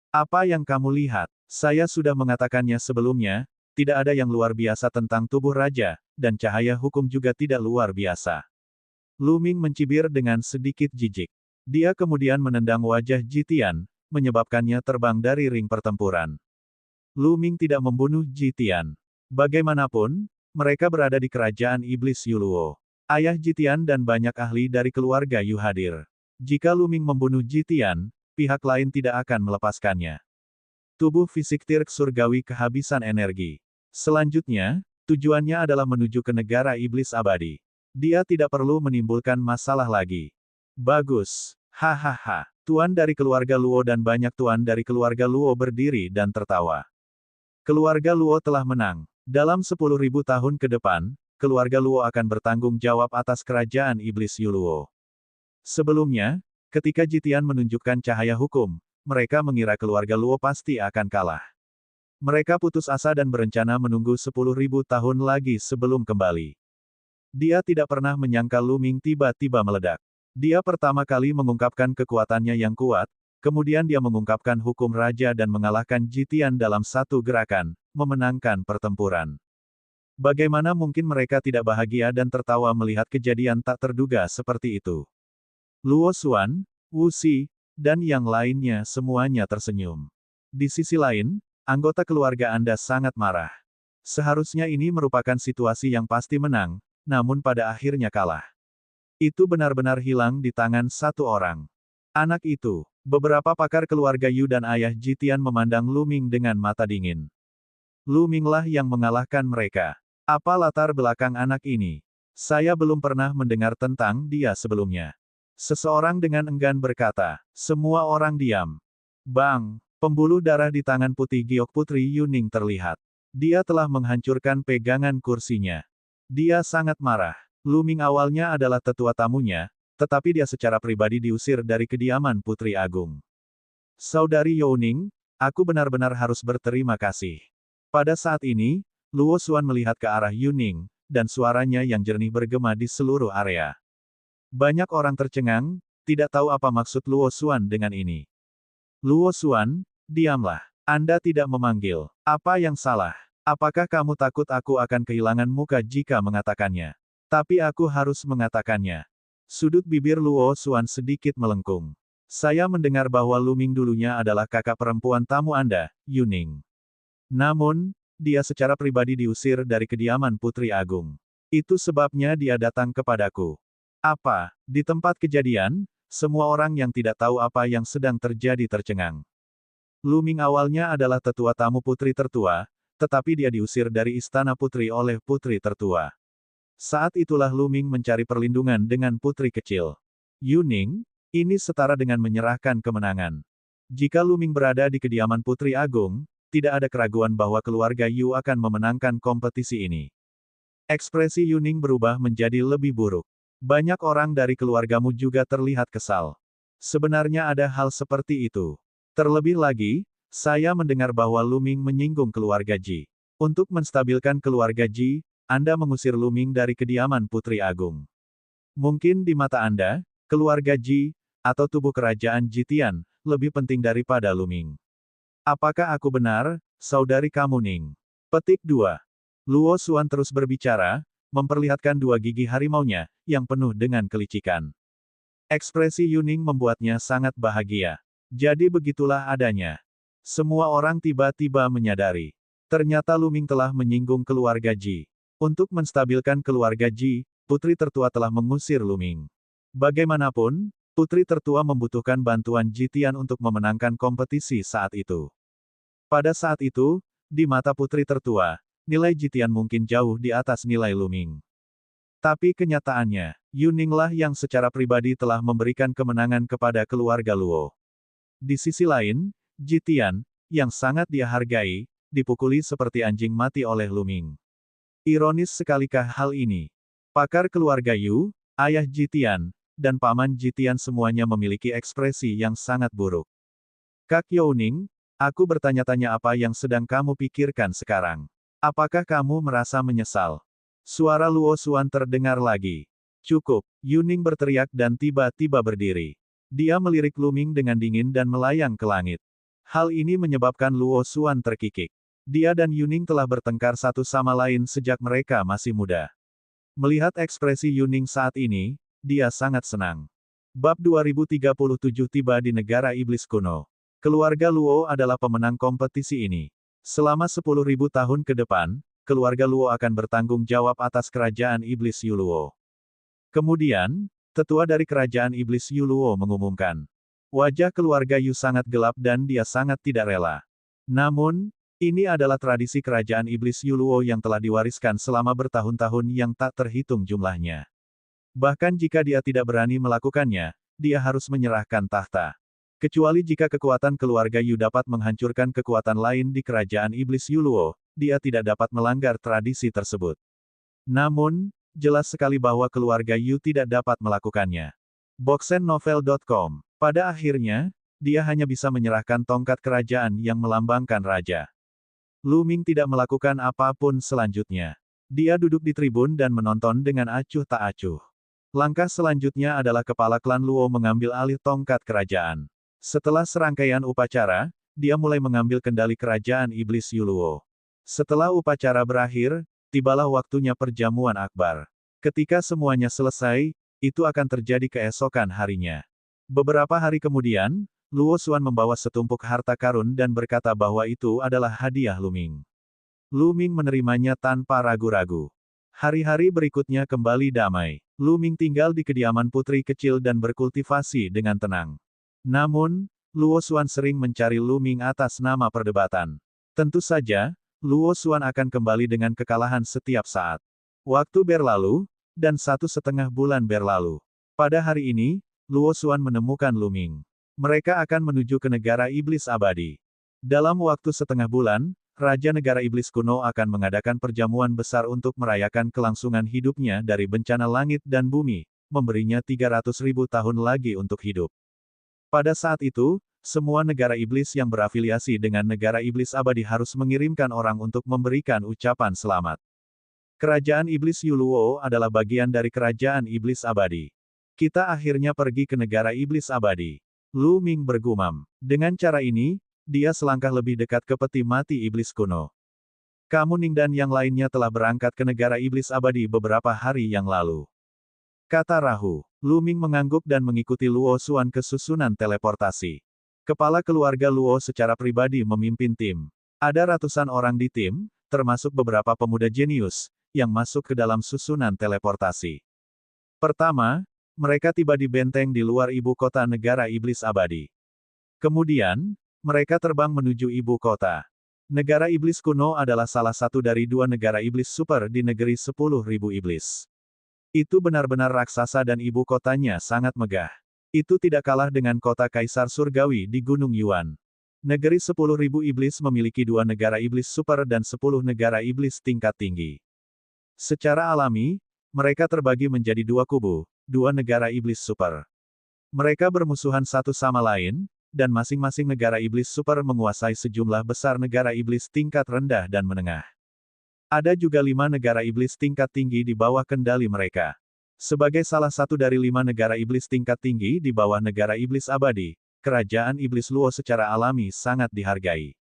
Apa yang kamu lihat? Saya sudah mengatakannya sebelumnya, tidak ada yang luar biasa tentang tubuh raja, dan cahaya hukum juga tidak luar biasa. Lu Ming mencibir dengan sedikit jijik. Dia kemudian menendang wajah Jitian, menyebabkannya terbang dari ring pertempuran. Lu Ming tidak membunuh Ji Tian. Bagaimanapun, mereka berada di kerajaan iblis Yuluo. Ayah Ji Tian dan banyak ahli dari keluarga Yu hadir. Jika Lu Ming membunuh Ji Tian, pihak lain tidak akan melepaskannya. Tubuh fisik Tirk Surgawi kehabisan energi. Selanjutnya, tujuannya adalah menuju ke negara iblis abadi. Dia tidak perlu menimbulkan masalah lagi. Bagus. Hahaha. Tuan dari keluarga Luo dan banyak tuan dari keluarga Luo berdiri dan tertawa. Keluarga Luo telah menang. Dalam 10.000 tahun ke depan, keluarga Luo akan bertanggung jawab atas kerajaan iblis Yuluo. Sebelumnya, ketika Ji Tian menunjukkan cahaya hukum, mereka mengira keluarga Luo pasti akan kalah. Mereka putus asa dan berencana menunggu 10.000 tahun lagi sebelum kembali. Dia tidak pernah menyangka Lu Ming tiba-tiba meledak. Dia pertama kali mengungkapkan kekuatannya yang kuat, kemudian dia mengungkapkan hukum raja dan mengalahkan Ji Tian dalam satu gerakan, memenangkan pertempuran. Bagaimana mungkin mereka tidak bahagia dan tertawa melihat kejadian tak terduga seperti itu? Luo Xuan, Wu Xi, dan yang lainnya semuanya tersenyum. Di sisi lain, anggota keluarga Anda sangat marah. Seharusnya ini merupakan situasi yang pasti menang, namun pada akhirnya kalah. Itu benar-benar hilang di tangan satu orang. Anak itu. Beberapa pakar keluarga Yu dan ayah Ji Tian memandang Lu Ming dengan mata dingin. Lu Minglah yang mengalahkan mereka. Apa latar belakang anak ini? Saya belum pernah mendengar tentang dia sebelumnya. Seseorang dengan enggan berkata. Semua orang diam. Bang! Pembuluh darah di tangan putih giok putri Yuning terlihat. Dia telah menghancurkan pegangan kursinya. Dia sangat marah. Lu Ming awalnya adalah tetua tamunya, tetapi dia secara pribadi diusir dari kediaman Putri Agung. Saudari Youning, aku benar-benar harus berterima kasih. Pada saat ini, Luo Xuan melihat ke arah Yuning, dan suaranya yang jernih bergema di seluruh area. Banyak orang tercengang, tidak tahu apa maksud Luo Xuan dengan ini. Luo Xuan, diamlah. Anda tidak memanggil. Apa yang salah? Apakah kamu takut aku akan kehilangan muka jika mengatakannya? Tapi aku harus mengatakannya. Sudut bibir Luo Xuan sedikit melengkung. Saya mendengar bahwa Lu Ming dulunya adalah kakak perempuan tamu Anda, Yuning. Namun, dia secara pribadi diusir dari kediaman Putri Agung. Itu sebabnya dia datang kepadaku. Apa? Di tempat kejadian, semua orang yang tidak tahu apa yang sedang terjadi tercengang. Lu Ming awalnya adalah tetua tamu putri tertua, tetapi dia diusir dari istana putri oleh putri tertua. Saat itulah Lu Ming mencari perlindungan dengan putri kecil. Yuning, ini setara dengan menyerahkan kemenangan. Jika Lu Ming berada di kediaman Putri Agung, tidak ada keraguan bahwa keluarga Yu akan memenangkan kompetisi ini. Ekspresi Yuning berubah menjadi lebih buruk. Banyak orang dari keluargamu juga terlihat kesal. Sebenarnya ada hal seperti itu. Terlebih lagi, saya mendengar bahwa Lu Ming menyinggung keluarga Ji. Untuk menstabilkan keluarga Ji, Anda mengusir Lu Ming dari kediaman Putri Agung. Mungkin di mata Anda, keluarga Ji, atau tubuh kerajaan Ji Tian, lebih penting daripada Lu Ming. Apakah aku benar, saudari kamu Ning? Petik 2. Luo Xuan terus berbicara, memperlihatkan dua gigi harimaunya, yang penuh dengan kelicikan. Ekspresi Yuning membuatnya sangat bahagia. Jadi begitulah adanya. Semua orang tiba-tiba menyadari. Ternyata Lu Ming telah menyinggung keluarga Ji. Untuk menstabilkan keluarga Ji, putri tertua telah mengusir Lu Ming. Bagaimanapun, putri tertua membutuhkan bantuan Ji Tian untuk memenangkan kompetisi saat itu. Pada saat itu, di mata putri tertua, nilai Ji Tian mungkin jauh di atas nilai Lu Ming. Tapi kenyataannya, Yuninglah yang secara pribadi telah memberikan kemenangan kepada keluarga Luo. Di sisi lain, Ji Tian, yang sangat dia hargai, dipukuli seperti anjing mati oleh Lu Ming. Ironis sekalikah hal ini? Pakar keluarga Yu, ayah Ji Tian, dan paman Ji Tian semuanya memiliki ekspresi yang sangat buruk. Kak Youning, aku bertanya-tanya apa yang sedang kamu pikirkan sekarang. Apakah kamu merasa menyesal? Suara Luo Xuan terdengar lagi. Cukup, Yuning berteriak dan tiba-tiba berdiri. Dia melirik Lu Ming dengan dingin dan melayang ke langit. Hal ini menyebabkan Luo Xuan terkikik. Dia dan Yuning telah bertengkar satu sama lain sejak mereka masih muda. Melihat ekspresi Yuning saat ini, dia sangat senang. Bab 2037 tiba di negara iblis kuno. Keluarga Luo adalah pemenang kompetisi ini. Selama 10.000 tahun ke depan, keluarga Luo akan bertanggung jawab atas kerajaan iblis Yuluo. Kemudian, tetua dari kerajaan iblis Yuluo mengumumkan. Wajah keluarga Yu sangat gelap dan dia sangat tidak rela. Namun, ini adalah tradisi kerajaan iblis Yuluo yang telah diwariskan selama bertahun-tahun yang tak terhitung jumlahnya. Bahkan jika dia tidak berani melakukannya, dia harus menyerahkan tahta. Kecuali jika kekuatan keluarga Yu dapat menghancurkan kekuatan lain di kerajaan iblis Yuluo, dia tidak dapat melanggar tradisi tersebut. Namun, jelas sekali bahwa keluarga Yu tidak dapat melakukannya. Boxennovel.com. Pada akhirnya, dia hanya bisa menyerahkan tongkat kerajaan yang melambangkan raja. Lu Ming tidak melakukan apapun selanjutnya. Dia duduk di tribun dan menonton dengan acuh tak acuh. Langkah selanjutnya adalah kepala klan Luo mengambil alih tongkat kerajaan. Setelah serangkaian upacara, dia mulai mengambil kendali kerajaan iblis Yuluo. Setelah upacara berakhir, tibalah waktunya perjamuan akbar. Ketika semuanya selesai, itu akan terjadi keesokan harinya. Beberapa hari kemudian, Luo Xuan membawa setumpuk harta karun dan berkata bahwa itu adalah hadiah Lu Ming. Lu Ming menerimanya tanpa ragu-ragu. Hari-hari berikutnya kembali damai. Lu Ming tinggal di kediaman putri kecil dan berkultivasi dengan tenang. Namun, Luo Xuan sering mencari Lu Ming atas nama perdebatan. Tentu saja, Luo Xuan akan kembali dengan kekalahan setiap saat. Waktu berlalu, dan 1,5 bulan berlalu. Pada hari ini, Luo Xuan menemukan Lu Ming. Mereka akan menuju ke negara iblis abadi. Dalam waktu setengah bulan, Raja Negara Iblis Kuno akan mengadakan perjamuan besar untuk merayakan kelangsungan hidupnya dari bencana langit dan bumi, memberinya 300.000 tahun lagi untuk hidup. Pada saat itu, semua negara iblis yang berafiliasi dengan negara iblis abadi harus mengirimkan orang untuk memberikan ucapan selamat. Kerajaan iblis Yuluo adalah bagian dari kerajaan iblis abadi. Kita akhirnya pergi ke negara iblis abadi. Lu Ming bergumam. Dengan cara ini, dia selangkah lebih dekat ke peti mati iblis kuno. Kamu Ning dan yang lainnya telah berangkat ke negara iblis abadi beberapa hari yang lalu. Kata Rahu. Lu Ming mengangguk dan mengikuti Luo Xuan ke susunan teleportasi. Kepala keluarga Luo secara pribadi memimpin tim. Ada ratusan orang di tim, termasuk beberapa pemuda jenius, yang masuk ke dalam susunan teleportasi. Pertama, mereka tiba di benteng di luar ibu kota negara iblis abadi. Kemudian, mereka terbang menuju ibu kota. Negara iblis kuno adalah salah satu dari dua negara iblis super di negeri 10.000 iblis. Itu benar-benar raksasa dan ibu kotanya sangat megah. Itu tidak kalah dengan kota Kaisar Surgawi di Gunung Yuan. Negeri 10.000 iblis memiliki dua negara iblis super dan 10 negara iblis tingkat tinggi. Secara alami, mereka terbagi menjadi dua kubu, dua negara iblis super. Mereka bermusuhan satu sama lain, dan masing-masing negara iblis super menguasai sejumlah besar negara iblis tingkat rendah dan menengah. Ada juga 5 negara iblis tingkat tinggi di bawah kendali mereka. Sebagai salah satu dari 5 negara iblis tingkat tinggi di bawah negara iblis abadi, kerajaan iblis Luo secara alami sangat dihargai.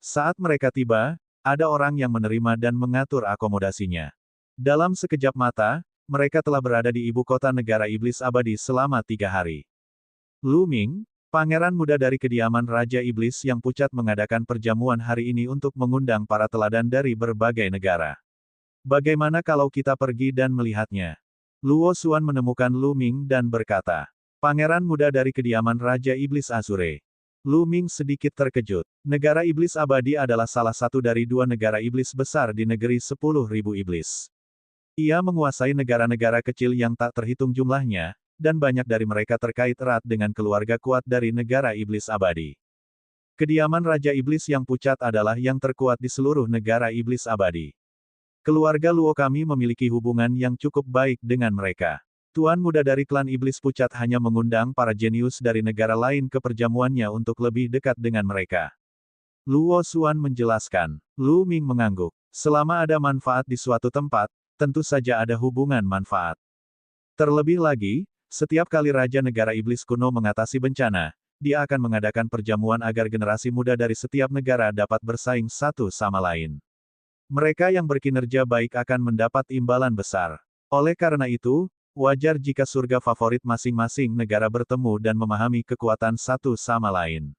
Saat mereka tiba, ada orang yang menerima dan mengatur akomodasinya. Dalam sekejap mata, mereka telah berada di ibu kota negara iblis abadi selama 3 hari. Lu Ming, pangeran muda dari kediaman Raja Iblis yang pucat mengadakan perjamuan hari ini untuk mengundang para teladan dari berbagai negara. Bagaimana kalau kita pergi dan melihatnya? Luo Xuan menemukan Lu Ming dan berkata, Pangeran muda dari kediaman Raja Iblis Azure. Lu Ming sedikit terkejut. Negara Iblis Abadi adalah salah satu dari dua negara iblis besar di negeri 10.000 iblis. Ia menguasai negara-negara kecil yang tak terhitung jumlahnya, dan banyak dari mereka terkait erat dengan keluarga kuat dari negara iblis abadi. Kediaman Raja Iblis yang pucat adalah yang terkuat di seluruh negara iblis abadi. Keluarga Luo kami memiliki hubungan yang cukup baik dengan mereka. Tuan muda dari klan iblis pucat hanya mengundang para jenius dari negara lain ke perjamuannya untuk lebih dekat dengan mereka. Luo Xuan menjelaskan. Lu Ming mengangguk. Selama ada manfaat di suatu tempat, tentu saja ada hubungan manfaat. Terlebih lagi, setiap kali Raja Negara Iblis Kuno mengatasi bencana, dia akan mengadakan perjamuan agar generasi muda dari setiap negara dapat bersaing satu sama lain. Mereka yang berkinerja baik akan mendapat imbalan besar. Oleh karena itu, wajar jika surga favorit masing-masing negara bertemu dan memahami kekuatan satu sama lain.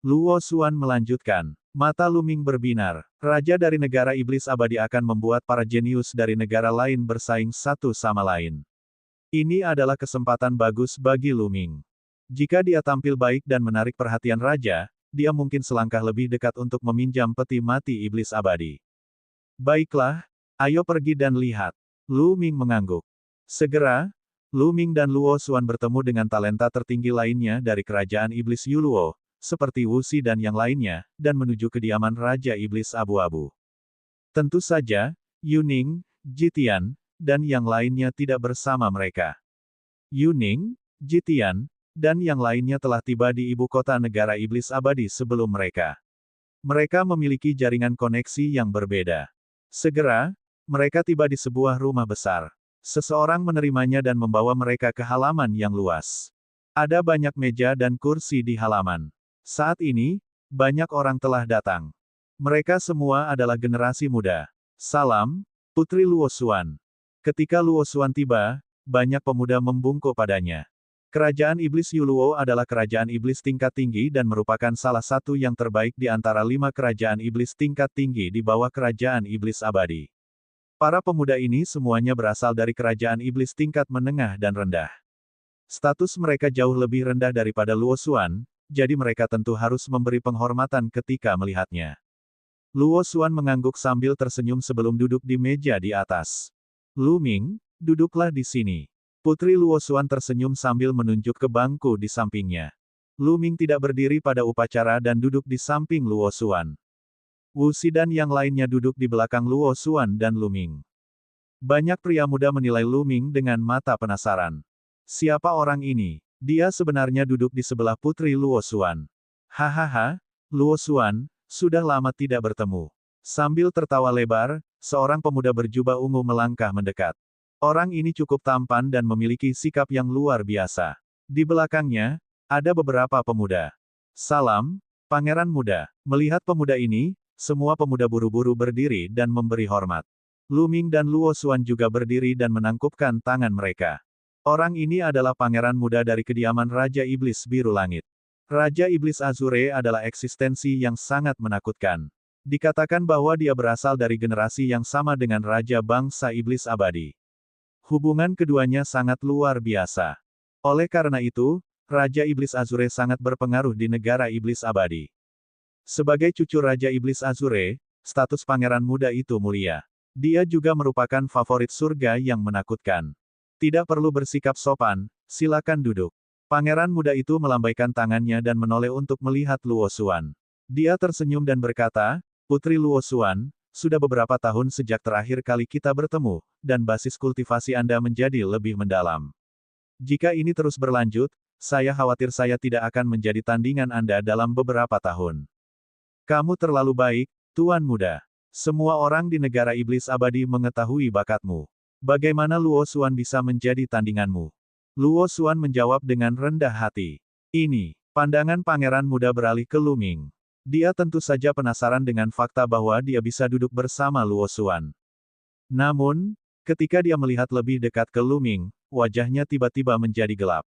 Luo Xuan melanjutkan. Mata Lu Ming berbinar. Raja dari negara iblis abadi akan membuat para jenius dari negara lain bersaing satu sama lain. Ini adalah kesempatan bagus bagi Lu Ming. Jika dia tampil baik dan menarik perhatian raja, dia mungkin selangkah lebih dekat untuk meminjam peti mati iblis abadi. Baiklah, ayo pergi dan lihat. Lu Ming mengangguk. Segera, Lu Ming dan Luo Xuan bertemu dengan talenta tertinggi lainnya dari kerajaan iblis Yuluo, seperti Wu Xi dan yang lainnya, dan menuju kediaman Raja Iblis Abu-Abu. Tentu saja, Yuning, Jitian, dan yang lainnya tidak bersama mereka. Yuning, Jitian, dan yang lainnya telah tiba di ibu kota negara iblis abadi sebelum mereka. Mereka memiliki jaringan koneksi yang berbeda. Segera, mereka tiba di sebuah rumah besar. Seseorang menerimanya dan membawa mereka ke halaman yang luas. Ada banyak meja dan kursi di halaman. Saat ini, banyak orang telah datang. Mereka semua adalah generasi muda. Salam, Putri Luo Xuan. Ketika Luo Xuan tiba, banyak pemuda membungkuk padanya. Kerajaan Iblis Yuluo adalah kerajaan iblis tingkat tinggi dan merupakan salah satu yang terbaik di antara 5 kerajaan iblis tingkat tinggi di bawah kerajaan iblis abadi. Para pemuda ini semuanya berasal dari kerajaan iblis tingkat menengah dan rendah. Status mereka jauh lebih rendah daripada Luo Xuan, jadi mereka tentu harus memberi penghormatan ketika melihatnya. Luo Xuan mengangguk sambil tersenyum sebelum duduk di meja di atas. Lu Ming, duduklah di sini. Putri Luo Xuan tersenyum sambil menunjuk ke bangku di sampingnya. Lu Ming tidak berdiri pada upacara dan duduk di samping Luo Xuan. Wu Xi dan yang lainnya duduk di belakang Luo Xuan dan Lu Ming. Banyak pria muda menilai Lu Ming dengan mata penasaran. Siapa orang ini? Dia sebenarnya duduk di sebelah Putri Luo Xuan. Hahaha, Luo Xuan, sudah lama tidak bertemu. Sambil tertawa lebar, seorang pemuda berjubah ungu melangkah mendekat. Orang ini cukup tampan dan memiliki sikap yang luar biasa. Di belakangnya, ada beberapa pemuda. Salam, Pangeran Muda. Melihat pemuda ini, semua pemuda buru-buru berdiri dan memberi hormat. Lu Ming dan Luo Xuan juga berdiri dan menangkupkan tangan mereka. Orang ini adalah pangeran muda dari kediaman Raja Iblis Biru Langit. Raja Iblis Azure adalah eksistensi yang sangat menakutkan. Dikatakan bahwa dia berasal dari generasi yang sama dengan Raja Bangsa Iblis Abadi. Hubungan keduanya sangat luar biasa. Oleh karena itu, Raja Iblis Azure sangat berpengaruh di negara Iblis Abadi. Sebagai cucu Raja Iblis Azure, status pangeran muda itu mulia. Dia juga merupakan favorit surga yang menakutkan. Tidak perlu bersikap sopan, silakan duduk. Pangeran muda itu melambaikan tangannya dan menoleh untuk melihat Luo Xuan. Dia tersenyum dan berkata, Putri Luo Xuan, sudah beberapa tahun sejak terakhir kali kita bertemu, dan basis kultivasi Anda menjadi lebih mendalam. Jika ini terus berlanjut, saya khawatir saya tidak akan menjadi tandingan Anda dalam beberapa tahun. Kamu terlalu baik, Tuan Muda. Semua orang di negara iblis abadi mengetahui bakatmu. Bagaimana Luo Xuan bisa menjadi tandinganmu? Luo Xuan menjawab dengan rendah hati. Ini, pandangan pangeran muda beralih ke Lu Ming. Dia tentu saja penasaran dengan fakta bahwa dia bisa duduk bersama Luo Xuan. Namun, ketika dia melihat lebih dekat ke Lu Ming, wajahnya tiba-tiba menjadi gelap.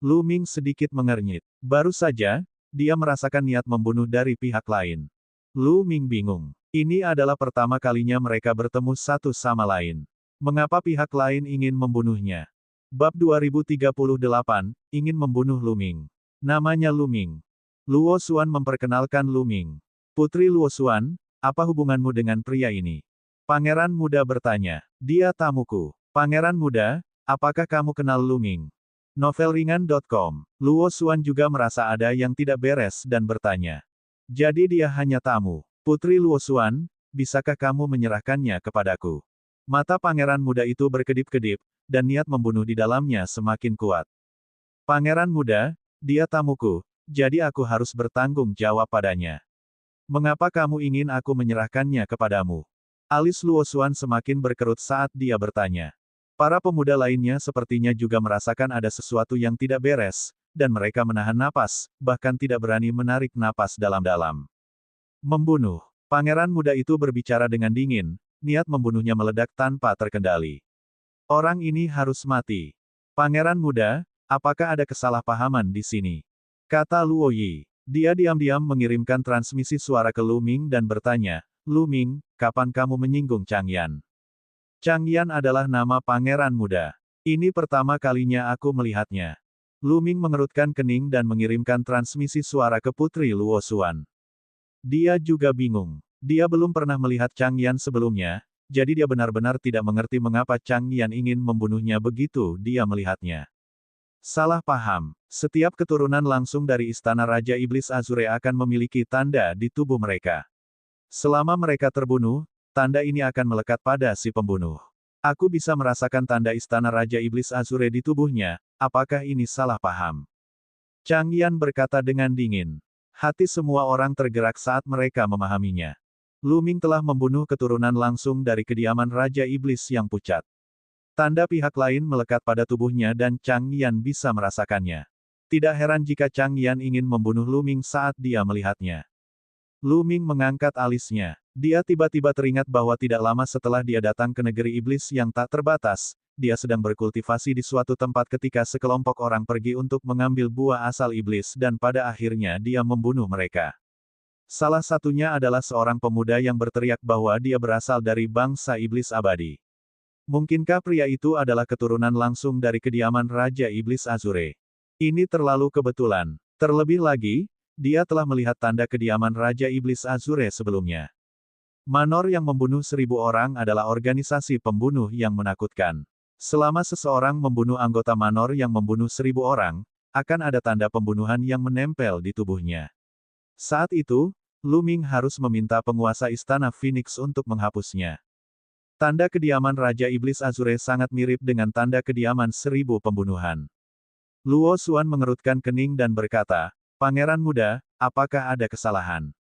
Lu Ming sedikit mengernyit. Baru saja, dia merasakan niat membunuh dari pihak lain. Lu Ming bingung. Ini adalah pertama kalinya mereka bertemu satu sama lain. Mengapa pihak lain ingin membunuhnya? Bab 2038, ingin membunuh Lu Ming. Namanya Lu Ming. Luo Xuan memperkenalkan Lu Ming. Putri Luo Xuan, apa hubunganmu dengan pria ini? Pangeran muda bertanya. Dia tamuku. Pangeran muda, apakah kamu kenal Lu Ming? Novelringan.com. Luo Xuan juga merasa ada yang tidak beres dan bertanya. Jadi dia hanya tamu. Putri Luo Xuan, bisakah kamu menyerahkannya kepadaku? Mata pangeran muda itu berkedip-kedip, dan niat membunuh di dalamnya semakin kuat. Pangeran muda, dia tamuku, jadi aku harus bertanggung jawab padanya. Mengapa kamu ingin aku menyerahkannya kepadamu? Alis Luo Xuan semakin berkerut saat dia bertanya. Para pemuda lainnya sepertinya juga merasakan ada sesuatu yang tidak beres, dan mereka menahan napas, bahkan tidak berani menarik napas dalam-dalam. Membunuh. Pangeran muda itu berbicara dengan dingin. Niat membunuhnya meledak tanpa terkendali. Orang ini harus mati. Pangeran muda, apakah ada kesalahpahaman di sini? Kata Luo Yi. Dia diam-diam mengirimkan transmisi suara ke Lu Ming dan bertanya, Lu Ming, kapan kamu menyinggung Changyan? Changyan adalah nama pangeran muda. Ini pertama kalinya aku melihatnya. Lu Ming mengerutkan kening dan mengirimkan transmisi suara ke Putri Luo Xuan. Dia juga bingung. Dia belum pernah melihat Changyan sebelumnya, jadi dia benar-benar tidak mengerti mengapa Changyan ingin membunuhnya begitu dia melihatnya. Salah paham. Setiap keturunan langsung dari Istana Raja Iblis Azure akan memiliki tanda di tubuh mereka. Selama mereka terbunuh, tanda ini akan melekat pada si pembunuh. Aku bisa merasakan tanda Istana Raja Iblis Azure di tubuhnya, apakah ini salah paham? Changyan berkata dengan dingin. Hati semua orang tergerak saat mereka memahaminya. Lu Ming telah membunuh keturunan langsung dari kediaman Raja Iblis yang pucat. Tanda pihak lain melekat pada tubuhnya dan Changyan bisa merasakannya. Tidak heran jika Changyan ingin membunuh Lu Ming saat dia melihatnya. Lu Ming mengangkat alisnya. Dia tiba-tiba teringat bahwa tidak lama setelah dia datang ke negeri iblis yang tak terbatas, dia sedang berkultivasi di suatu tempat ketika sekelompok orang pergi untuk mengambil buah asal iblis dan pada akhirnya dia membunuh mereka. Salah satunya adalah seorang pemuda yang berteriak bahwa dia berasal dari bangsa iblis abadi. Mungkinkah pria itu adalah keturunan langsung dari kediaman Raja Iblis Azure? Ini terlalu kebetulan. Terlebih lagi, dia telah melihat tanda kediaman Raja Iblis Azure sebelumnya. Manor yang membunuh 1000 orang adalah organisasi pembunuh yang menakutkan. Selama seseorang membunuh anggota Manor yang membunuh 1000 orang, akan ada tanda pembunuhan yang menempel di tubuhnya. Saat itu, Lu Ming harus meminta penguasa Istana Phoenix untuk menghapusnya. Tanda kediaman Raja Iblis Azure sangat mirip dengan tanda kediaman 1000 pembunuhan. Luo Xuan mengerutkan kening dan berkata, Pangeran muda, apakah ada kesalahan?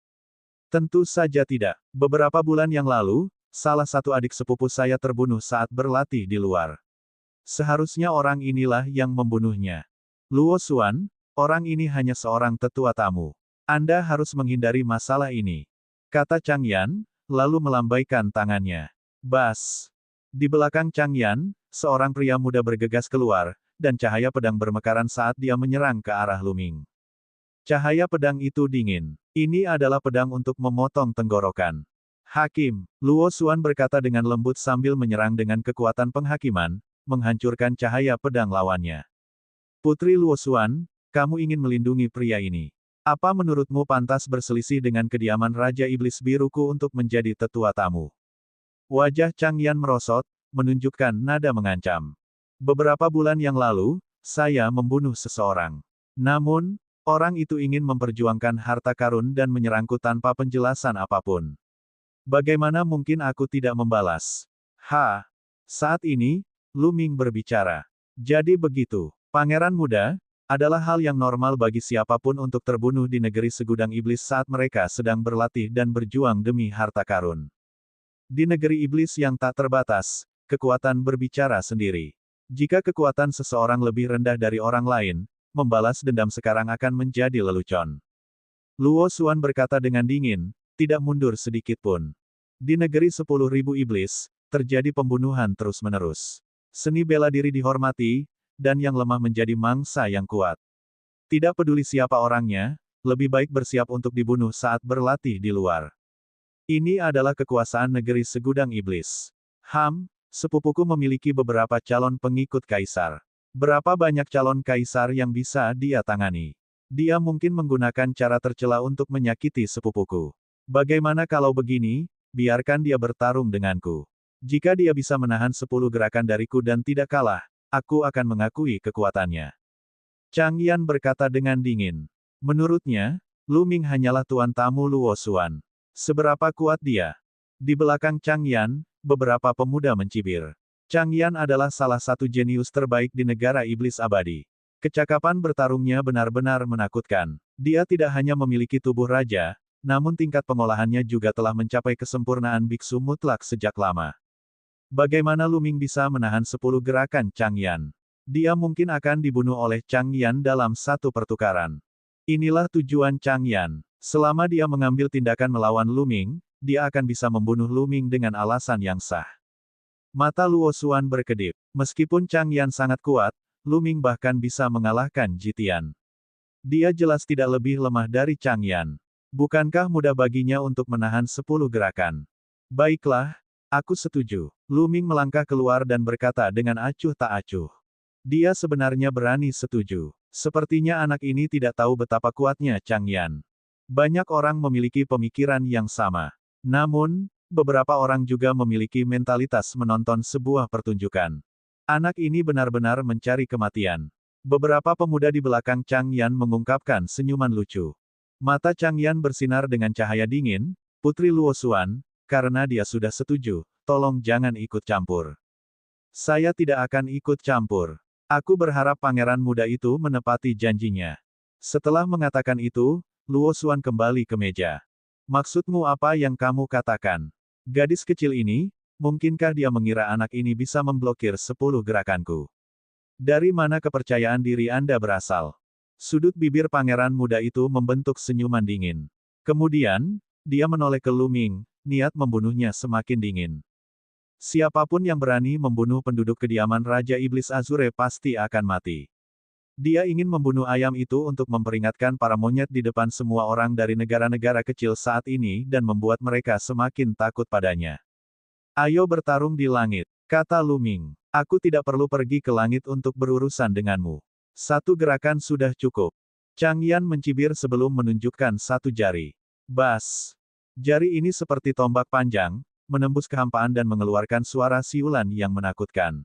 Tentu saja tidak. Beberapa bulan yang lalu, salah satu adik sepupu saya terbunuh saat berlatih di luar. Seharusnya orang inilah yang membunuhnya. Luo Xuan, orang ini hanya seorang tetua tamu. Anda harus menghindari masalah ini. Kata Changyan, lalu melambaikan tangannya. Bas. Di belakang Changyan, seorang pria muda bergegas keluar, dan cahaya pedang bermekaran saat dia menyerang ke arah Lu Ming. Cahaya pedang itu dingin. Ini adalah pedang untuk memotong tenggorokan. Hakim, Luo Xuan berkata dengan lembut sambil menyerang dengan kekuatan penghakiman, menghancurkan cahaya pedang lawannya. Putri Luo Xuan, kamu ingin melindungi pria ini. Apa menurutmu pantas berselisih dengan kediaman Raja Iblis Biruku untuk menjadi tetua tamu? Wajah Changyan merosot, menunjukkan nada mengancam. Beberapa bulan yang lalu, saya membunuh seseorang. Namun, orang itu ingin memperjuangkan harta karun dan menyerangku tanpa penjelasan apapun. Bagaimana mungkin aku tidak membalas? Saat ini, Lu Ming berbicara. Jadi begitu, Pangeran muda, adalah hal yang normal bagi siapapun untuk terbunuh di negeri segudang iblis saat mereka sedang berlatih dan berjuang demi harta karun. Di negeri iblis yang tak terbatas, kekuatan berbicara sendiri. Jika kekuatan seseorang lebih rendah dari orang lain, membalas dendam sekarang akan menjadi lelucon. Luo Xuan berkata dengan dingin, tidak mundur sedikit pun. Di negeri 10.000 iblis, terjadi pembunuhan terus-menerus. Seni bela diri dihormati, dan yang lemah menjadi mangsa yang kuat. Tidak peduli siapa orangnya, lebih baik bersiap untuk dibunuh saat berlatih di luar. Ini adalah kekuasaan negeri segudang iblis. Sepupuku memiliki beberapa calon pengikut kaisar. Berapa banyak calon kaisar yang bisa dia tangani? Dia mungkin menggunakan cara tercela untuk menyakiti sepupuku. Bagaimana kalau begini, biarkan dia bertarung denganku. Jika dia bisa menahan 10 gerakan dariku dan tidak kalah, aku akan mengakui kekuatannya. Changyan berkata dengan dingin. Menurutnya, Lu Ming hanyalah tuan tamu Luo Xuan. Seberapa kuat dia? Di belakang Changyan, beberapa pemuda mencibir. Changyan adalah salah satu jenius terbaik di negara iblis abadi. Kecakapan bertarungnya benar-benar menakutkan. Dia tidak hanya memiliki tubuh raja, namun tingkat pengolahannya juga telah mencapai kesempurnaan biksu mutlak sejak lama. Bagaimana Lu Ming bisa menahan 10 gerakan Changyan? Dia mungkin akan dibunuh oleh Changyan dalam satu pertukaran. Inilah tujuan Changyan. Selama dia mengambil tindakan melawan Lu Ming, dia akan bisa membunuh Lu Ming dengan alasan yang sah. Mata Luo Xuan berkedip. Meskipun Changyan sangat kuat, Lu Ming bahkan bisa mengalahkan Jitian. Dia jelas tidak lebih lemah dari Chang Yan. Bukankah mudah baginya untuk menahan 10 gerakan? Baiklah, aku setuju. Lu Ming melangkah keluar dan berkata dengan acuh tak acuh. Dia sebenarnya berani setuju. Sepertinya anak ini tidak tahu betapa kuatnya Chang Yan. Banyak orang memiliki pemikiran yang sama. Namun, beberapa orang juga memiliki mentalitas menonton sebuah pertunjukan. Anak ini benar-benar mencari kematian. Beberapa pemuda di belakang Chang Yan mengungkapkan senyuman lucu. Mata Chang Yan bersinar dengan cahaya dingin, Putri Luo Xuan, karena dia sudah setuju, tolong jangan ikut campur. Saya tidak akan ikut campur. Aku berharap pangeran muda itu menepati janjinya. Setelah mengatakan itu, Luo Xuan kembali ke meja. Maksudmu apa yang kamu katakan? Gadis kecil ini, mungkinkah dia mengira anak ini bisa memblokir 10 gerakanku? Dari mana kepercayaan diri Anda berasal? Sudut bibir pangeran muda itu membentuk senyuman dingin. Kemudian, dia menoleh ke Lu Ming, niat membunuhnya semakin dingin. Siapapun yang berani membunuh penduduk kediaman Raja Iblis Azure pasti akan mati. Dia ingin membunuh ayam itu untuk memperingatkan para monyet di depan semua orang dari negara-negara kecil saat ini dan membuat mereka semakin takut padanya. Ayo bertarung di langit, kata Lu Ming. Aku tidak perlu pergi ke langit untuk berurusan denganmu. Satu gerakan sudah cukup. Chang Yan mencibir sebelum menunjukkan satu jari. Bas. Jari ini seperti tombak panjang, menembus kehampaan dan mengeluarkan suara siulan yang menakutkan.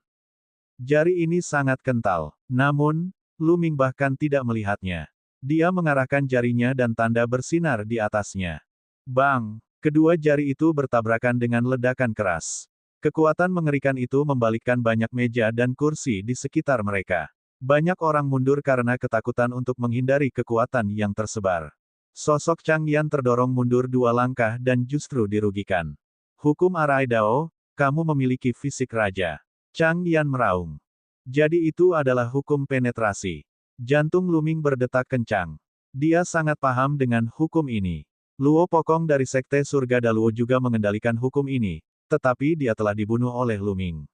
Jari ini sangat kental. Namun, Lu Ming bahkan tidak melihatnya. Dia mengarahkan jarinya dan tanda bersinar di atasnya. Bang! Kedua jari itu bertabrakan dengan ledakan keras. Kekuatan mengerikan itu membalikkan banyak meja dan kursi di sekitar mereka. Banyak orang mundur karena ketakutan untuk menghindari kekuatan yang tersebar. Sosok Chang Yan terdorong mundur 2 langkah dan justru dirugikan. Hukum Arai Dao, kamu memiliki fisik raja. Chang Yan meraung. Jadi itu adalah hukum penetrasi. Jantung Lu Ming berdetak kencang. Dia sangat paham dengan hukum ini. Luo Pokong dari Sekte Surga Daluo juga mengendalikan hukum ini, tetapi dia telah dibunuh oleh Lu Ming.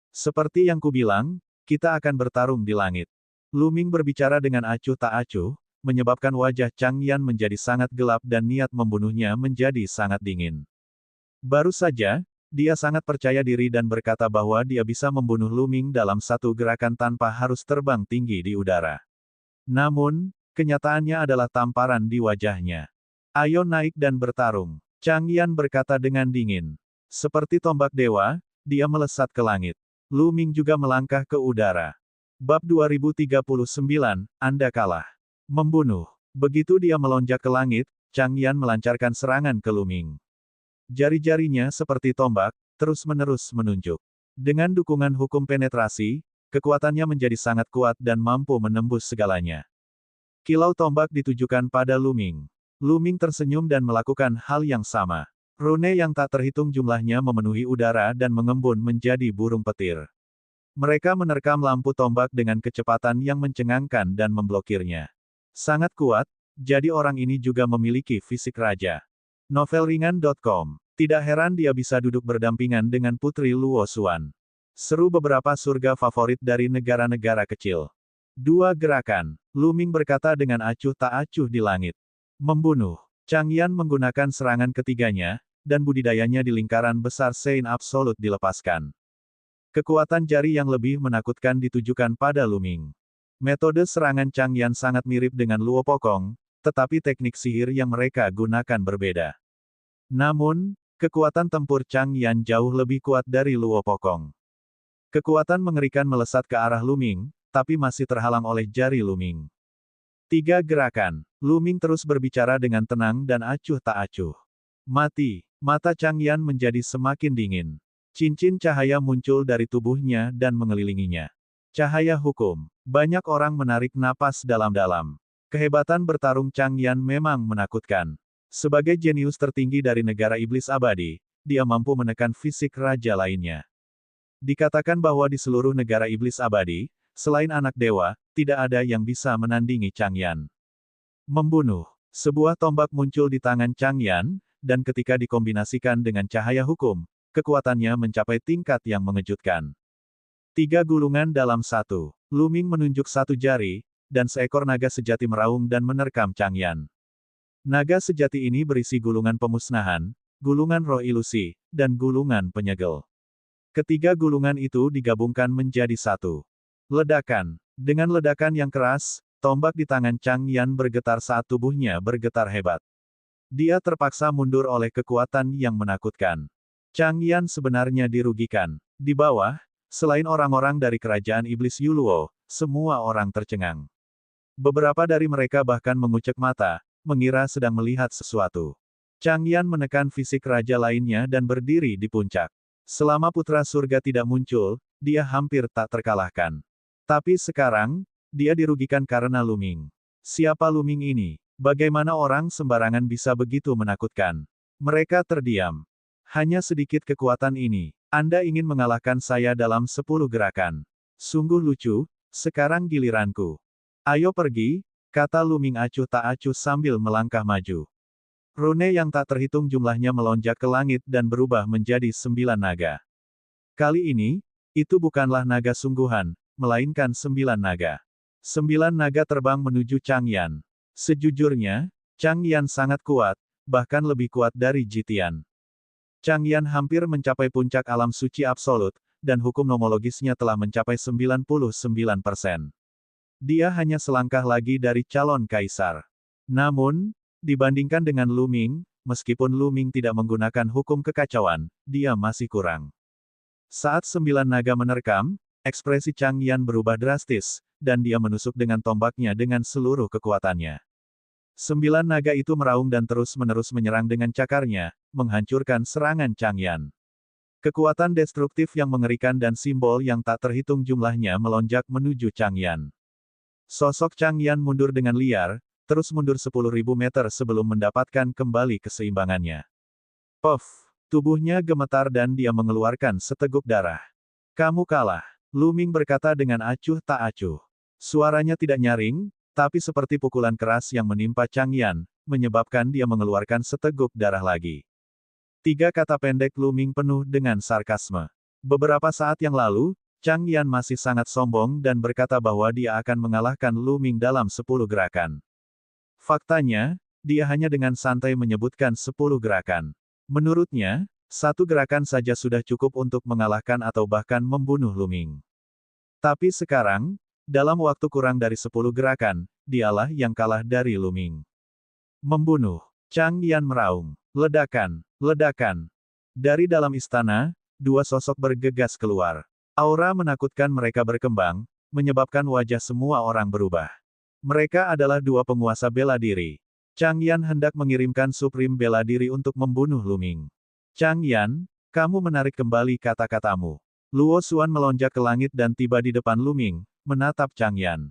Seperti yang kubilang, kita akan bertarung di langit. Lu Ming berbicara dengan acuh tak acuh, menyebabkan wajah Chang Yan menjadi sangat gelap dan niat membunuhnya menjadi sangat dingin. Baru saja, dia sangat percaya diri dan berkata bahwa dia bisa membunuh Lu Ming dalam satu gerakan tanpa harus terbang tinggi di udara. Namun, kenyataannya adalah tamparan di wajahnya. Ayo naik dan bertarung. Chang Yan berkata dengan dingin. Seperti tombak dewa, dia melesat ke langit. Lu Ming juga melangkah ke udara. Bab 2039, Anda kalah. Membunuh. Begitu dia melonjak ke langit, Chang Yan melancarkan serangan ke Lu Ming. Jari-jarinya seperti tombak, terus-menerus menunjuk. Dengan dukungan hukum penetrasi, kekuatannya menjadi sangat kuat dan mampu menembus segalanya. Kilau tombak ditujukan pada Lu Ming. Lu Ming tersenyum dan melakukan hal yang sama. Rune yang tak terhitung jumlahnya memenuhi udara dan mengembun menjadi burung petir. Mereka menerkam lampu tombak dengan kecepatan yang mencengangkan dan memblokirnya. Sangat kuat, jadi orang ini juga memiliki fisik raja. Novelringan.com. Tidak heran dia bisa duduk berdampingan dengan Putri Luo Xuan. Seru beberapa surga favorit dari negara-negara kecil. 2 gerakan. Lu Ming berkata dengan acuh tak acuh di langit. Membunuh. Chang Yan menggunakan serangan ketiganya, dan budidayanya di lingkaran besar Sein Absolut dilepaskan. Kekuatan jari yang lebih menakutkan ditujukan pada Lu Ming. Metode serangan Chang Yan sangat mirip dengan Luo Pokong, tetapi teknik sihir yang mereka gunakan berbeda. Namun, kekuatan tempur Chang Yan jauh lebih kuat dari Luo Pokong. Kekuatan mengerikan melesat ke arah Lu Ming, tapi masih terhalang oleh jari Lu Ming. 3 gerakan. Lu Ming terus berbicara dengan tenang dan acuh tak acuh. Mati. Mata Chang Yan menjadi semakin dingin. Cincin cahaya muncul dari tubuhnya dan mengelilinginya. Cahaya hukum. Banyak orang menarik napas dalam-dalam. Kehebatan bertarung Chang Yan memang menakutkan. Sebagai jenius tertinggi dari negara iblis abadi, dia mampu menekan fisik raja lainnya. Dikatakan bahwa di seluruh negara iblis abadi, selain anak dewa, tidak ada yang bisa menandingi Chang Yan. Membunuh. Sebuah tombak muncul di tangan Chang Yan, dan ketika dikombinasikan dengan cahaya hukum, kekuatannya mencapai tingkat yang mengejutkan. 3 gulungan dalam 1. Lu Ming menunjuk satu jari, dan seekor naga sejati meraung dan menerkam Chang Yan. Naga sejati ini berisi gulungan pemusnahan, gulungan roh ilusi, dan gulungan penyegel. Ketiga gulungan itu digabungkan menjadi satu. Ledakan. Dengan ledakan yang keras, tombak di tangan Chang Yan bergetar saat tubuhnya bergetar hebat. Dia terpaksa mundur oleh kekuatan yang menakutkan. Chang Yan sebenarnya dirugikan. Di bawah, selain orang-orang dari kerajaan iblis Yuluo, semua orang tercengang. Beberapa dari mereka bahkan mengucek mata, mengira sedang melihat sesuatu. Chang Yan menekan fisik raja lainnya dan berdiri di puncak. Selama putra surga tidak muncul, dia hampir tak terkalahkan. Tapi sekarang, dia dirugikan karena Lu Ming. Siapa Lu Ming ini? Bagaimana orang sembarangan bisa begitu menakutkan? Mereka terdiam. Hanya sedikit kekuatan ini. Anda ingin mengalahkan saya dalam 10 gerakan. Sungguh lucu, sekarang giliranku. Ayo pergi, kata Lu Ming acuh tak acuh sambil melangkah maju. Rune yang tak terhitung jumlahnya melonjak ke langit dan berubah menjadi 9 naga. Kali ini, itu bukanlah naga sungguhan, melainkan 9 naga. 9 naga terbang menuju Chang Yan. Sejujurnya, Chang Yan sangat kuat, bahkan lebih kuat dari Jitian. Chang Yan hampir mencapai puncak alam suci absolut, dan hukum nomologisnya telah mencapai 99%. Dia hanya selangkah lagi dari calon kaisar. Namun, dibandingkan dengan Lu Ming, meskipun Lu Ming tidak menggunakan hukum kekacauan, dia masih kurang. Saat 9 naga menerkam, ekspresi Chang Yan berubah drastis, dan dia menusuk dengan tombaknya dengan seluruh kekuatannya. 9 naga itu meraung dan terus-menerus menyerang dengan cakarnya, menghancurkan serangan Chang Yan. Kekuatan destruktif yang mengerikan dan simbol yang tak terhitung jumlahnya melonjak menuju Chang Yan. Sosok Chang Yan mundur dengan liar, terus mundur 10.000 meter sebelum mendapatkan kembali keseimbangannya. Puff! Tubuhnya gemetar dan dia mengeluarkan seteguk darah. Kamu kalah. Lu Ming berkata dengan acuh tak acuh. Suaranya tidak nyaring, tapi seperti pukulan keras yang menimpa Chang Yan, menyebabkan dia mengeluarkan seteguk darah lagi. 3 kata pendek Lu Ming penuh dengan sarkasme. Beberapa saat yang lalu, Chang Yan masih sangat sombong dan berkata bahwa dia akan mengalahkan Lu Ming dalam 10 gerakan. Faktanya, dia hanya dengan santai menyebutkan 10 gerakan. Menurutnya, 1 gerakan saja sudah cukup untuk mengalahkan atau bahkan membunuh Lu Ming. Tapi sekarang, dalam waktu kurang dari 10 gerakan, dialah yang kalah dari Lu Ming. Membunuh. Chang Yan meraung. Ledakan. Ledakan. Dari dalam istana, 2 sosok bergegas keluar. Aura menakutkan mereka berkembang, menyebabkan wajah semua orang berubah. Mereka adalah 2 penguasa bela diri. Chang Yan hendak mengirimkan Supreme bela diri untuk membunuh Lu Ming. Chang Yan, kamu menarik kembali kata-katamu. Luo Xuan melonjak ke langit dan tiba di depan Lu Ming, menatap Chang Yan.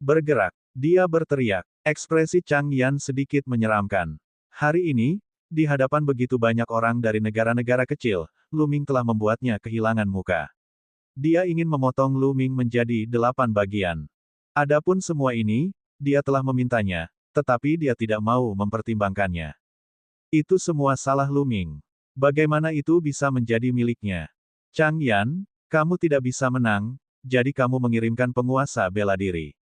Bergerak. Dia berteriak. Ekspresi Chang Yan sedikit menyeramkan. Hari ini, di hadapan begitu banyak orang dari negara-negara kecil, Lu Ming telah membuatnya kehilangan muka. Dia ingin memotong Lu Ming menjadi 8 bagian. Adapun semua ini, dia telah memintanya, tetapi dia tidak mau mempertimbangkannya. Itu semua salah Lu Ming. Bagaimana itu bisa menjadi miliknya? Chang Yan, kamu tidak bisa menang, jadi kamu mengirimkan penguasa bela diri.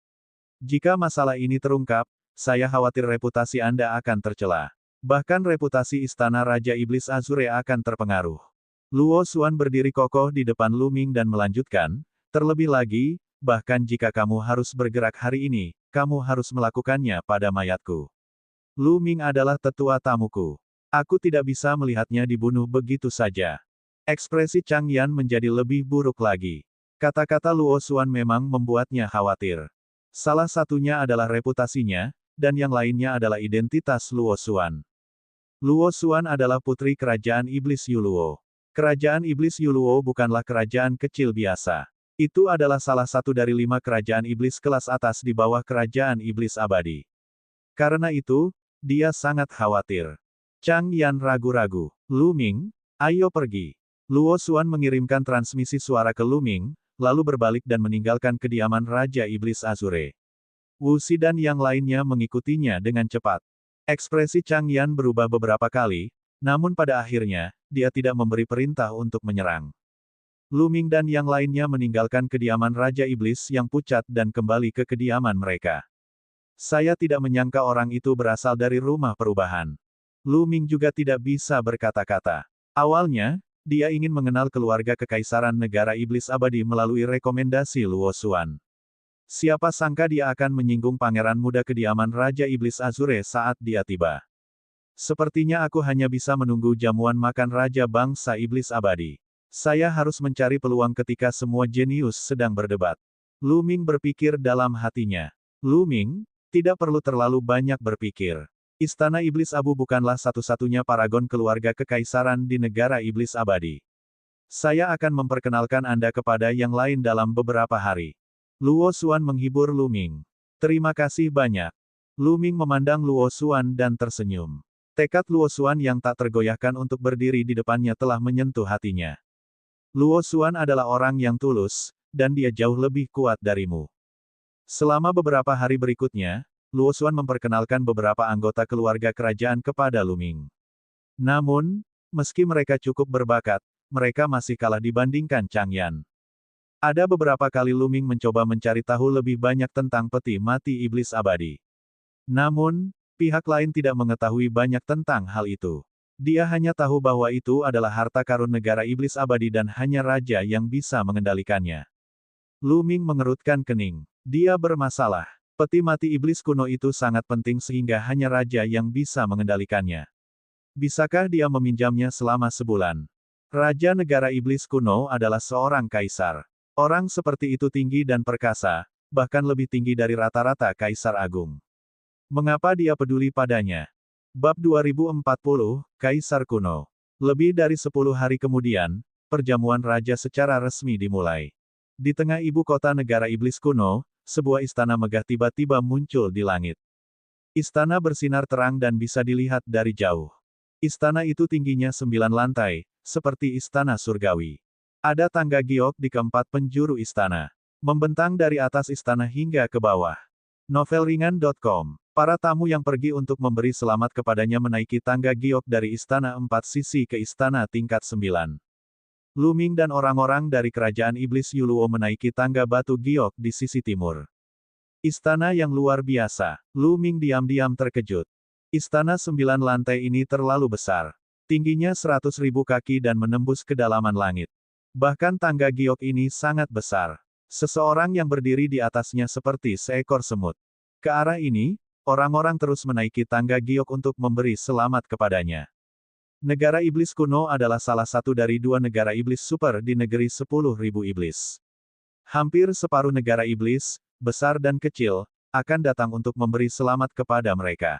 Jika masalah ini terungkap, saya khawatir reputasi Anda akan tercela. Bahkan reputasi Istana Raja Iblis Azure akan terpengaruh. Luo Xuan berdiri kokoh di depan Lu Ming dan melanjutkan, terlebih lagi, bahkan jika kamu harus bergerak hari ini, kamu harus melakukannya pada mayatku. Lu Ming adalah tetua tamuku. Aku tidak bisa melihatnya dibunuh begitu saja. Ekspresi Chang Yan menjadi lebih buruk lagi. Kata-kata Luo Xuan memang membuatnya khawatir. Salah satunya adalah reputasinya, dan yang lainnya adalah identitas Luo Xuan. Luo Xuan adalah putri kerajaan iblis Yuluo. Kerajaan iblis Yuluo bukanlah kerajaan kecil biasa. Itu adalah salah satu dari 5 kerajaan iblis kelas atas di bawah kerajaan iblis abadi. Karena itu, dia sangat khawatir. Chang Yan ragu-ragu. Lu Ming, ayo pergi. Luo Xuan mengirimkan transmisi suara ke Lu Ming, lalu berbalik dan meninggalkan kediaman Raja Iblis Azure. Wu Xi dan yang lainnya mengikutinya dengan cepat. Ekspresi Chang Yan berubah beberapa kali, namun pada akhirnya, dia tidak memberi perintah untuk menyerang. Lu Ming dan yang lainnya meninggalkan kediaman Raja Iblis yang pucat dan kembali ke kediaman mereka. Saya tidak menyangka orang itu berasal dari rumah perubahan. Lu Ming juga tidak bisa berkata-kata. Awalnya, dia ingin mengenal keluarga kekaisaran negara iblis abadi melalui rekomendasi Luo Xuan. Siapa sangka dia akan menyinggung pangeran muda kediaman Raja Iblis Azure saat dia tiba. Sepertinya aku hanya bisa menunggu jamuan makan Raja Bangsa Iblis Abadi. Saya harus mencari peluang ketika semua jenius sedang berdebat. Lu Ming berpikir dalam hatinya. Lu Ming, tidak perlu terlalu banyak berpikir. Istana Iblis Abu bukanlah satu-satunya paragon keluarga kekaisaran di negara Iblis Abadi. Saya akan memperkenalkan Anda kepada yang lain dalam beberapa hari. Luo Xuan menghibur Lu Ming. Terima kasih banyak. Lu Ming memandang Luo Xuan dan tersenyum. Tekad Luo Xuan yang tak tergoyahkan untuk berdiri di depannya telah menyentuh hatinya. Luo Xuan adalah orang yang tulus, dan dia jauh lebih kuat darimu. Selama beberapa hari berikutnya, Luo Xuan memperkenalkan beberapa anggota keluarga kerajaan kepada Lu Ming. Namun, meski mereka cukup berbakat, mereka masih kalah dibandingkan Chang Yan. Ada beberapa kali Lu Ming mencoba mencari tahu lebih banyak tentang peti mati iblis abadi. Namun, pihak lain tidak mengetahui banyak tentang hal itu. Dia hanya tahu bahwa itu adalah harta karun negara iblis abadi dan hanya raja yang bisa mengendalikannya. Lu Ming mengerutkan kening. Dia bermasalah. Peti mati iblis kuno itu sangat penting sehingga hanya raja yang bisa mengendalikannya. Bisakah dia meminjamnya selama sebulan? Raja negara iblis kuno adalah seorang kaisar. Orang seperti itu tinggi dan perkasa, bahkan lebih tinggi dari rata-rata kaisar agung. Mengapa dia peduli padanya? Bab 2040, Kaisar Kuno. Lebih dari 10 hari kemudian, perjamuan raja secara resmi dimulai. Di tengah ibu kota negara iblis kuno, sebuah istana megah tiba-tiba muncul di langit. Istana bersinar terang dan bisa dilihat dari jauh. Istana itu tingginya 9 lantai, seperti istana surgawi. Ada tangga giok di keempat penjuru istana. Membentang dari atas istana hingga ke bawah. Novelringan.com. Para tamu yang pergi untuk memberi selamat kepadanya menaiki tangga giok dari istana 4 sisi ke istana tingkat 9. Lu Ming dan orang-orang dari kerajaan iblis Yuluo menaiki tangga batu giok di sisi timur. Istana yang luar biasa. Lu Ming diam-diam terkejut. Istana 9 lantai ini terlalu besar. Tingginya 100.000 kaki dan menembus kedalaman langit. Bahkan tangga giok ini sangat besar. Seseorang yang berdiri di atasnya seperti seekor semut. Ke arah ini, orang-orang terus menaiki tangga giok untuk memberi selamat kepadanya. Negara iblis kuno adalah salah satu dari 2 negara iblis super di negeri 10.000 iblis. Hampir separuh negara iblis, besar dan kecil, akan datang untuk memberi selamat kepada mereka.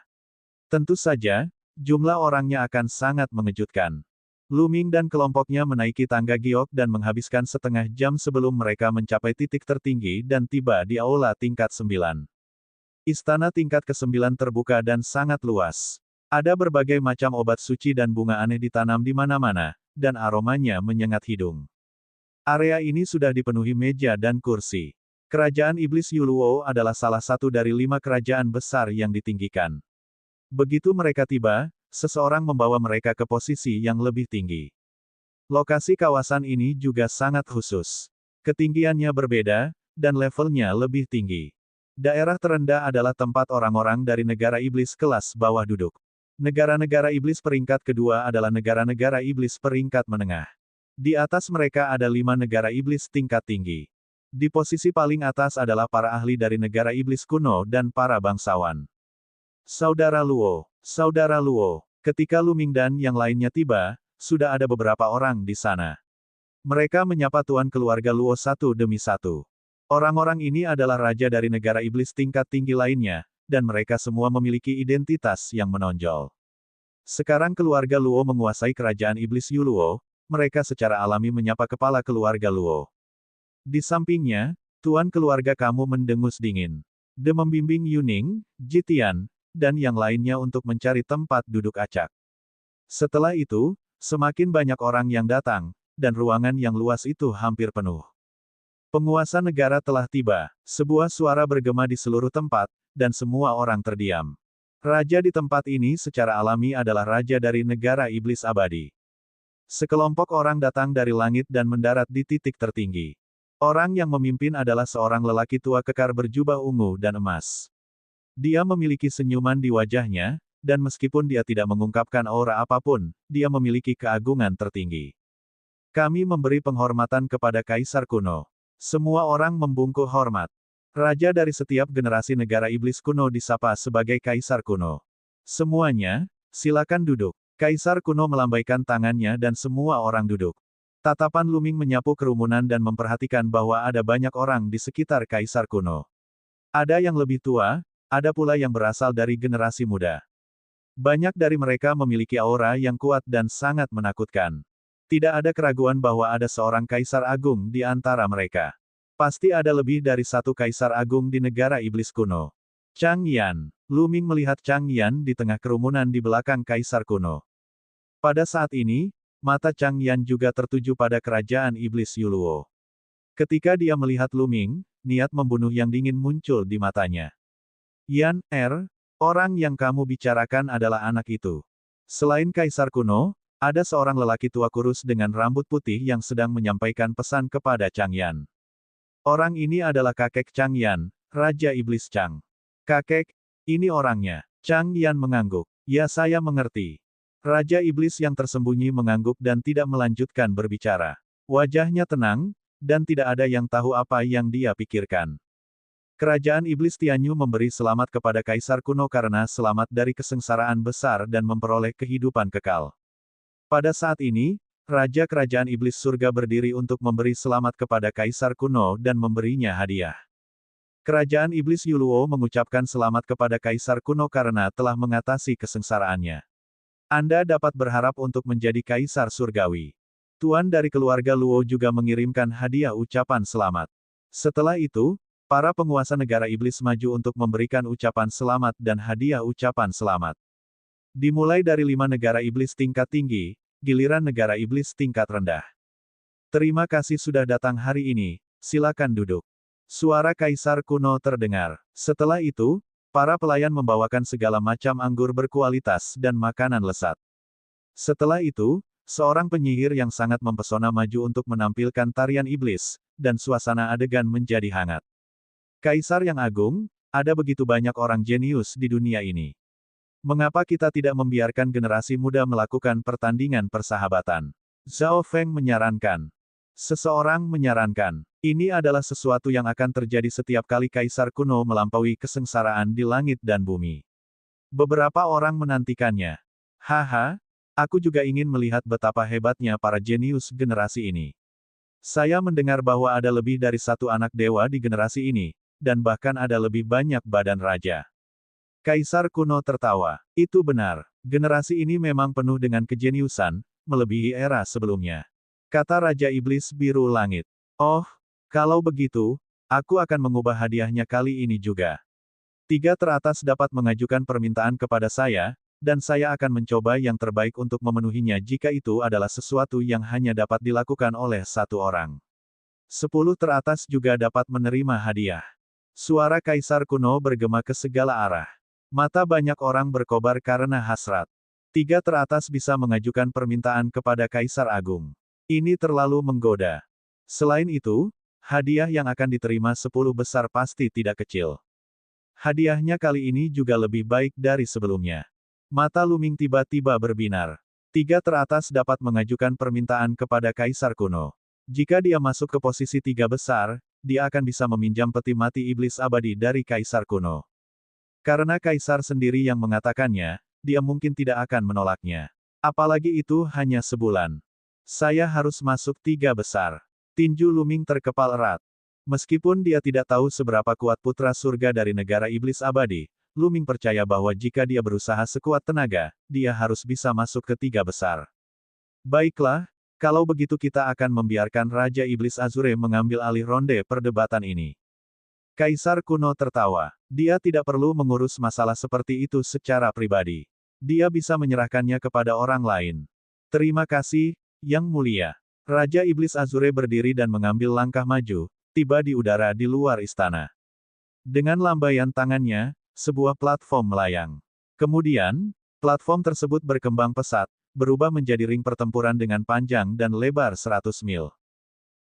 Tentu saja, jumlah orangnya akan sangat mengejutkan. Lu Ming dan kelompoknya menaiki tangga giok dan menghabiskan setengah jam sebelum mereka mencapai titik tertinggi dan tiba di aula tingkat 9. Istana tingkat ke-9 terbuka dan sangat luas. Ada berbagai macam obat suci dan bunga aneh ditanam di mana-mana, dan aromanya menyengat hidung. Area ini sudah dipenuhi meja dan kursi. Kerajaan Iblis Yuluo adalah salah satu dari 5 kerajaan besar yang ditinggikan. Begitu mereka tiba, seseorang membawa mereka ke posisi yang lebih tinggi. Lokasi kawasan ini juga sangat khusus. Ketinggiannya berbeda, dan levelnya lebih tinggi. Daerah terendah adalah tempat orang-orang dari negara iblis kelas bawah duduk. Negara-negara iblis peringkat kedua adalah negara-negara iblis peringkat menengah. Di atas mereka ada 5 negara iblis tingkat tinggi. Di posisi paling atas adalah para ahli dari negara iblis kuno dan para bangsawan. Saudara Luo, ketika Lu Ming dan yang lainnya tiba, sudah ada beberapa orang di sana. Mereka menyapa tuan keluarga Luo satu demi satu. Orang-orang ini adalah raja dari negara iblis tingkat tinggi lainnya, dan mereka semua memiliki identitas yang menonjol. Sekarang keluarga Luo menguasai kerajaan iblis Yuluo, mereka secara alami menyapa kepala keluarga Luo. Di sampingnya, tuan keluarga kamu mendengus dingin. De membimbing Yuning, Jitian, dan yang lainnya untuk mencari tempat duduk acak. Setelah itu, semakin banyak orang yang datang, dan ruangan yang luas itu hampir penuh. Penguasa negara telah tiba, sebuah suara bergema di seluruh tempat, dan semua orang terdiam. Raja di tempat ini secara alami adalah raja dari negara iblis abadi. Sekelompok orang datang dari langit dan mendarat di titik tertinggi. Orang yang memimpin adalah seorang lelaki tua kekar berjubah ungu dan emas. Dia memiliki senyuman di wajahnya, dan meskipun dia tidak mengungkapkan aura apapun, dia memiliki keagungan tertinggi. Kami memberi penghormatan kepada Kaisar kuno. Semua orang membungkuk hormat. Raja dari setiap generasi negara iblis kuno disapa sebagai Kaisar kuno. Semuanya, silakan duduk. Kaisar kuno melambaikan tangannya dan semua orang duduk. Tatapan Luming menyapu kerumunan dan memperhatikan bahwa ada banyak orang di sekitar Kaisar kuno. Ada yang lebih tua, ada pula yang berasal dari generasi muda. Banyak dari mereka memiliki aura yang kuat dan sangat menakutkan. Tidak ada keraguan bahwa ada seorang Kaisar Agung di antara mereka. Pasti ada lebih dari satu Kaisar Agung di negara iblis kuno. Chang Yan. Luming melihat Chang Yan di tengah kerumunan di belakang Kaisar kuno. Pada saat ini, mata Chang Yan juga tertuju pada kerajaan iblis Yuluo. Ketika dia melihat Luming, niat membunuh yang dingin muncul di matanya. Yan, orang yang kamu bicarakan adalah anak itu. Selain Kaisar kuno, ada seorang lelaki tua kurus dengan rambut putih yang sedang menyampaikan pesan kepada Chang Yan. Orang ini adalah kakek Chang Yan, Raja Iblis Chang. Kakek, ini orangnya. Chang Yan mengangguk. Ya, saya mengerti. Raja Iblis yang tersembunyi mengangguk dan tidak melanjutkan berbicara. Wajahnya tenang, dan tidak ada yang tahu apa yang dia pikirkan. Kerajaan Iblis Tianyu memberi selamat kepada Kaisar kuno karena selamat dari kesengsaraan besar dan memperoleh kehidupan kekal. Pada saat ini, Raja Kerajaan Iblis Surga berdiri untuk memberi selamat kepada Kaisar kuno dan memberinya hadiah. Kerajaan Iblis Yuluo mengucapkan selamat kepada Kaisar kuno karena telah mengatasi kesengsaraannya. Anda dapat berharap untuk menjadi Kaisar Surgawi. Tuan dari keluarga Luo juga mengirimkan hadiah ucapan selamat. Setelah itu, para penguasa negara iblis maju untuk memberikan ucapan selamat dan hadiah ucapan selamat. Dimulai dari 5 negara iblis tingkat tinggi, giliran negara iblis tingkat rendah. Terima kasih sudah datang hari ini, silakan duduk. Suara Kaisar kuno terdengar. Setelah itu, para pelayan membawakan segala macam anggur berkualitas dan makanan lezat. Setelah itu, seorang penyihir yang sangat mempesona maju untuk menampilkan tarian iblis, dan suasana adegan menjadi hangat. Kaisar yang agung, ada begitu banyak orang jenius di dunia ini. Mengapa kita tidak membiarkan generasi muda melakukan pertandingan persahabatan? Zhao Feng menyarankan. Seseorang menyarankan, ini adalah sesuatu yang akan terjadi setiap kali Kaisar kuno melampaui kesengsaraan di langit dan bumi. Beberapa orang menantikannya. Haha, aku juga ingin melihat betapa hebatnya para jenius generasi ini. Saya mendengar bahwa ada lebih dari satu anak dewa di generasi ini, dan bahkan ada lebih banyak badan raja. Kaisar kuno tertawa. Itu benar. Generasi ini memang penuh dengan kejeniusan, melebihi era sebelumnya. Kata Raja Iblis Biru Langit. Oh, kalau begitu, aku akan mengubah hadiahnya kali ini juga. 3 teratas dapat mengajukan permintaan kepada saya, dan saya akan mencoba yang terbaik untuk memenuhinya jika itu adalah sesuatu yang hanya dapat dilakukan oleh satu orang. 10 teratas juga dapat menerima hadiah. Suara Kaisar kuno bergema ke segala arah. Mata banyak orang berkobar karena hasrat. 3 teratas bisa mengajukan permintaan kepada Kaisar Agung. Ini terlalu menggoda. Selain itu, hadiah yang akan diterima 10 besar pasti tidak kecil. Hadiahnya kali ini juga lebih baik dari sebelumnya. Mata Luming tiba-tiba berbinar. 3 teratas dapat mengajukan permintaan kepada Kaisar kuno. Jika dia masuk ke posisi 3 besar, dia akan bisa meminjam peti mati iblis abadi dari Kaisar kuno. Karena Kaisar sendiri yang mengatakannya, dia mungkin tidak akan menolaknya. Apalagi itu hanya sebulan. Saya harus masuk 3 besar. Tinju Luming terkepal erat. Meskipun dia tidak tahu seberapa kuat putra surga dari negara iblis abadi, Luming percaya bahwa jika dia berusaha sekuat tenaga, dia harus bisa masuk ke 3 besar. Baiklah, kalau begitu kita akan membiarkan Raja Iblis Azure mengambil alih ronde perdebatan ini. Kaisar kuno tertawa. Dia tidak perlu mengurus masalah seperti itu secara pribadi. Dia bisa menyerahkannya kepada orang lain. Terima kasih, Yang Mulia. Raja Iblis Azure berdiri dan mengambil langkah maju, tiba di udara di luar istana. Dengan lambaian tangannya, sebuah platform melayang. Kemudian, platform tersebut berkembang pesat, berubah menjadi ring pertempuran dengan panjang dan lebar 100 mil.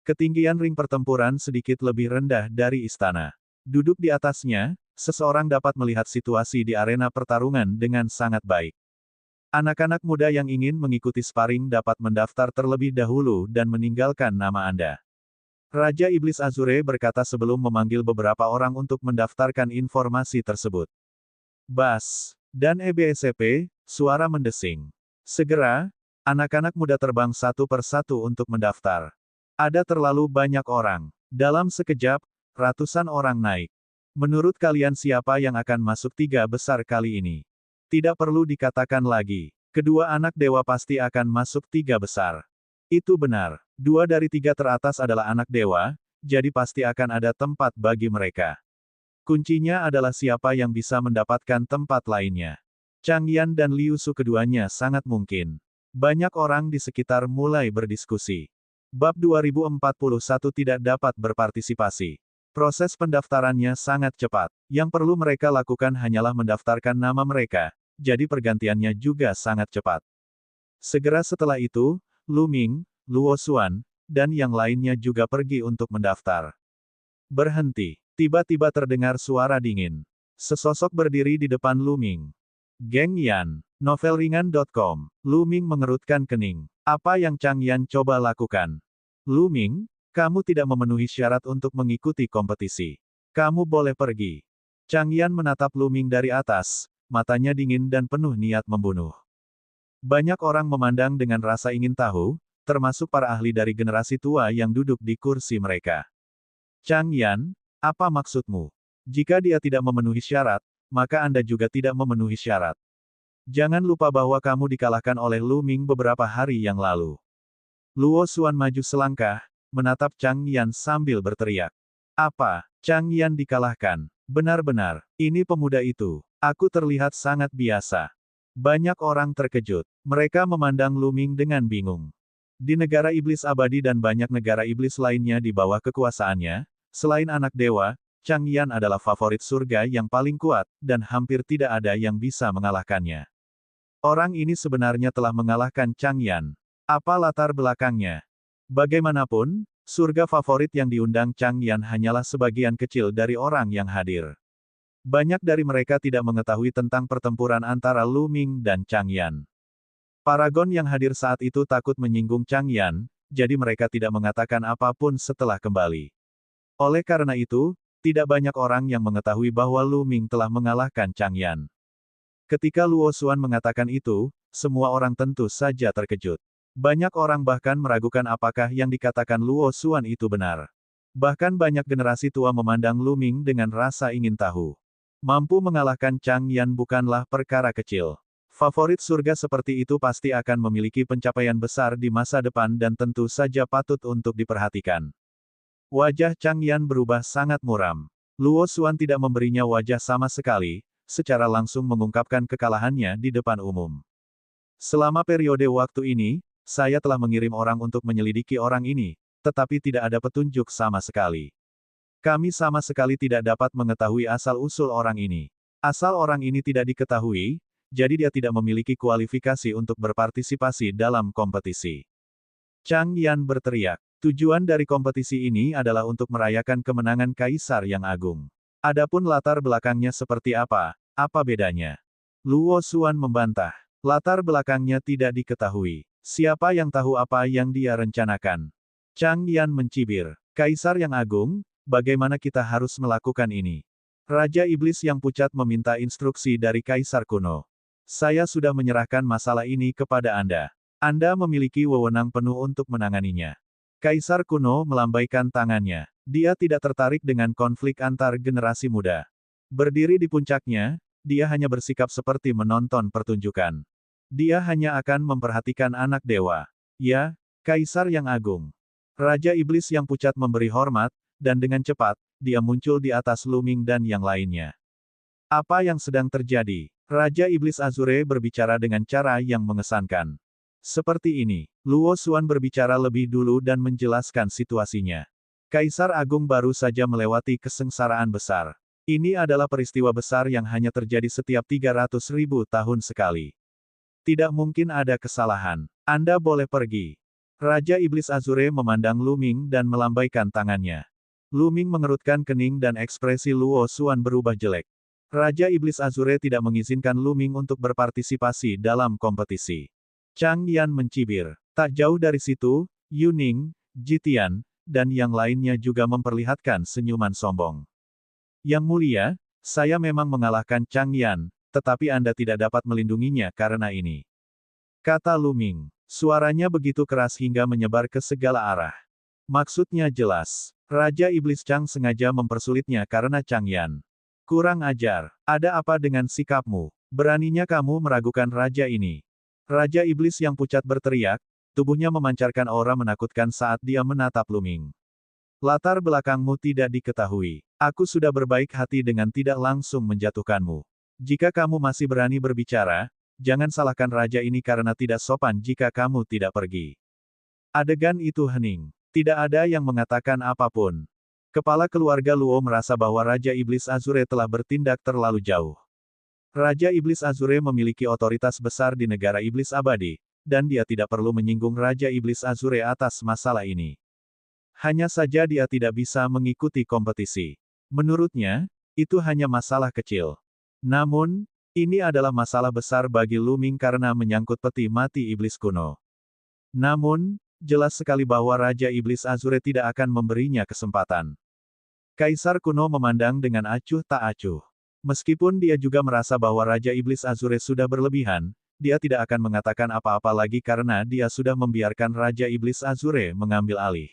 Ketinggian ring pertempuran sedikit lebih rendah dari istana. Duduk di atasnya, seseorang dapat melihat situasi di arena pertarungan dengan sangat baik. Anak-anak muda yang ingin mengikuti sparring dapat mendaftar terlebih dahulu dan meninggalkan nama Anda. Raja Iblis Azure berkata sebelum memanggil beberapa orang untuk mendaftarkan informasi tersebut. Bas dan EBSCP, suara mendesing. Segera, anak-anak muda terbang satu persatu untuk mendaftar. Ada terlalu banyak orang. Dalam sekejap, ratusan orang naik. Menurut kalian siapa yang akan masuk 3 besar kali ini? Tidak perlu dikatakan lagi. Kedua anak dewa pasti akan masuk 3 besar. Itu benar. 2 dari 3 teratas adalah anak dewa, jadi pasti akan ada tempat bagi mereka. Kuncinya adalah siapa yang bisa mendapatkan tempat lainnya. Chang Yan dan Liu Su keduanya sangat mungkin. Banyak orang di sekitar mulai berdiskusi. Bab 2041 tidak dapat berpartisipasi. Proses pendaftarannya sangat cepat. Yang perlu mereka lakukan hanyalah mendaftarkan nama mereka, jadi pergantiannya juga sangat cepat. Segera setelah itu, Lu Ming, Luo Xuan, dan yang lainnya juga pergi untuk mendaftar. Berhenti. Tiba-tiba terdengar suara dingin. Sesosok berdiri di depan Lu Ming. Geng Yan, novelringan.com. Lu Ming mengerutkan kening. Apa yang Chang Yan coba lakukan? Lu Ming, kamu tidak memenuhi syarat untuk mengikuti kompetisi. Kamu boleh pergi. Chang Yan menatap Lu Ming dari atas, matanya dingin dan penuh niat membunuh. Banyak orang memandang dengan rasa ingin tahu, termasuk para ahli dari generasi tua yang duduk di kursi mereka. Chang Yan, apa maksudmu? Jika dia tidak memenuhi syarat, maka Anda juga tidak memenuhi syarat. Jangan lupa bahwa kamu dikalahkan oleh Lu Ming beberapa hari yang lalu. Luo Xuan maju selangkah, menatap Chang Yan sambil berteriak. Apa? Chang Yan dikalahkan. Benar-benar, ini pemuda itu. Aku terlihat sangat biasa. Banyak orang terkejut. Mereka memandang Lu Ming dengan bingung. Di negara iblis abadi dan banyak negara iblis lainnya di bawah kekuasaannya, selain anak dewa, Chang Yan adalah favorit surga yang paling kuat, dan hampir tidak ada yang bisa mengalahkannya. Orang ini sebenarnya telah mengalahkan Chang Yan. Apa latar belakangnya? Bagaimanapun, surga favorit yang diundang Chang Yan hanyalah sebagian kecil dari orang yang hadir. Banyak dari mereka tidak mengetahui tentang pertempuran antara Lu Ming dan Chang Yan. Paragon yang hadir saat itu takut menyinggung Chang Yan, jadi mereka tidak mengatakan apapun setelah kembali. Oleh karena itu, tidak banyak orang yang mengetahui bahwa Lu Ming telah mengalahkan Chang Yan. Ketika Luo Xuan mengatakan itu, semua orang tentu saja terkejut. Banyak orang bahkan meragukan apakah yang dikatakan Luo Xuan itu benar. Bahkan banyak generasi tua memandang Lu Ming dengan rasa ingin tahu. Mampu mengalahkan Chang Yan bukanlah perkara kecil. Favorit surga seperti itu pasti akan memiliki pencapaian besar di masa depan dan tentu saja patut untuk diperhatikan. Wajah Chang Yan berubah sangat muram. Luo Xuan tidak memberinya wajah sama sekali, secara langsung mengungkapkan kekalahannya di depan umum. Selama periode waktu ini, saya telah mengirim orang untuk menyelidiki orang ini, tetapi tidak ada petunjuk sama sekali. Kami sama sekali tidak dapat mengetahui asal-usul orang ini. Asal orang ini tidak diketahui, jadi dia tidak memiliki kualifikasi untuk berpartisipasi dalam kompetisi. Chang Yan berteriak. Tujuan dari kompetisi ini adalah untuk merayakan kemenangan Kaisar yang Agung. Adapun latar belakangnya seperti apa bedanya? Luo Xuan membantah. Latar belakangnya tidak diketahui. Siapa yang tahu apa yang dia rencanakan? Chang Yan mencibir. Kaisar yang Agung, bagaimana kita harus melakukan ini? Raja Iblis yang pucat meminta instruksi dari Kaisar kuno. Saya sudah menyerahkan masalah ini kepada Anda. Anda memiliki wewenang penuh untuk menanganinya. Kaisar kuno melambaikan tangannya. Dia tidak tertarik dengan konflik antar generasi muda. Berdiri di puncaknya, dia hanya bersikap seperti menonton pertunjukan. Dia hanya akan memperhatikan anak dewa. Ya, Kaisar yang Agung. Raja Iblis yang pucat memberi hormat, dan dengan cepat, dia muncul di atas Lu Ming dan yang lainnya. Apa yang sedang terjadi? Raja Iblis Azure berbicara dengan cara yang mengesankan. Seperti ini, Luo Xuan berbicara lebih dulu dan menjelaskan situasinya. Kaisar Agung baru saja melewati kesengsaraan besar. Ini adalah peristiwa besar yang hanya terjadi setiap 300.000 tahun sekali. Tidak mungkin ada kesalahan. Anda boleh pergi. Raja Iblis Azure memandang Lu Ming dan melambaikan tangannya. Lu Ming mengerutkan kening dan ekspresi Luo Xuan berubah jelek. Raja Iblis Azure tidak mengizinkan Lu Ming untuk berpartisipasi dalam kompetisi. Chang Yan mencibir. Tak jauh dari situ, Yu Ning, Jitian, dan yang lainnya juga memperlihatkan senyuman sombong. Yang mulia, saya memang mengalahkan Chang Yan, tetapi Anda tidak dapat melindunginya karena ini. Kata Lu Ming. Suaranya begitu keras hingga menyebar ke segala arah. Maksudnya jelas. Raja Iblis Chang sengaja mempersulitnya karena Chang Yan. Kurang ajar. Ada apa dengan sikapmu? Beraninya kamu meragukan raja ini. Raja Iblis yang pucat berteriak, tubuhnya memancarkan aura menakutkan saat dia menatap Lu Ming. Latar belakangmu tidak diketahui. Aku sudah berbaik hati dengan tidak langsung menjatuhkanmu. Jika kamu masih berani berbicara, jangan salahkan raja ini karena tidak sopan jika kamu tidak pergi. Adegan itu hening. Tidak ada yang mengatakan apapun. Kepala keluarga Luo merasa bahwa Raja Iblis Azure telah bertindak terlalu jauh. Raja Iblis Azure memiliki otoritas besar di negara Iblis Abadi, dan dia tidak perlu menyinggung Raja Iblis Azure atas masalah ini. Hanya saja dia tidak bisa mengikuti kompetisi. Menurutnya, itu hanya masalah kecil. Namun, ini adalah masalah besar bagi Lu Ming karena menyangkut peti mati iblis kuno. Namun, jelas sekali bahwa Raja Iblis Azure tidak akan memberinya kesempatan. Kaisar kuno memandang dengan acuh tak acuh. Meskipun dia juga merasa bahwa Raja Iblis Azure sudah berlebihan, dia tidak akan mengatakan apa-apa lagi karena dia sudah membiarkan Raja Iblis Azure mengambil alih.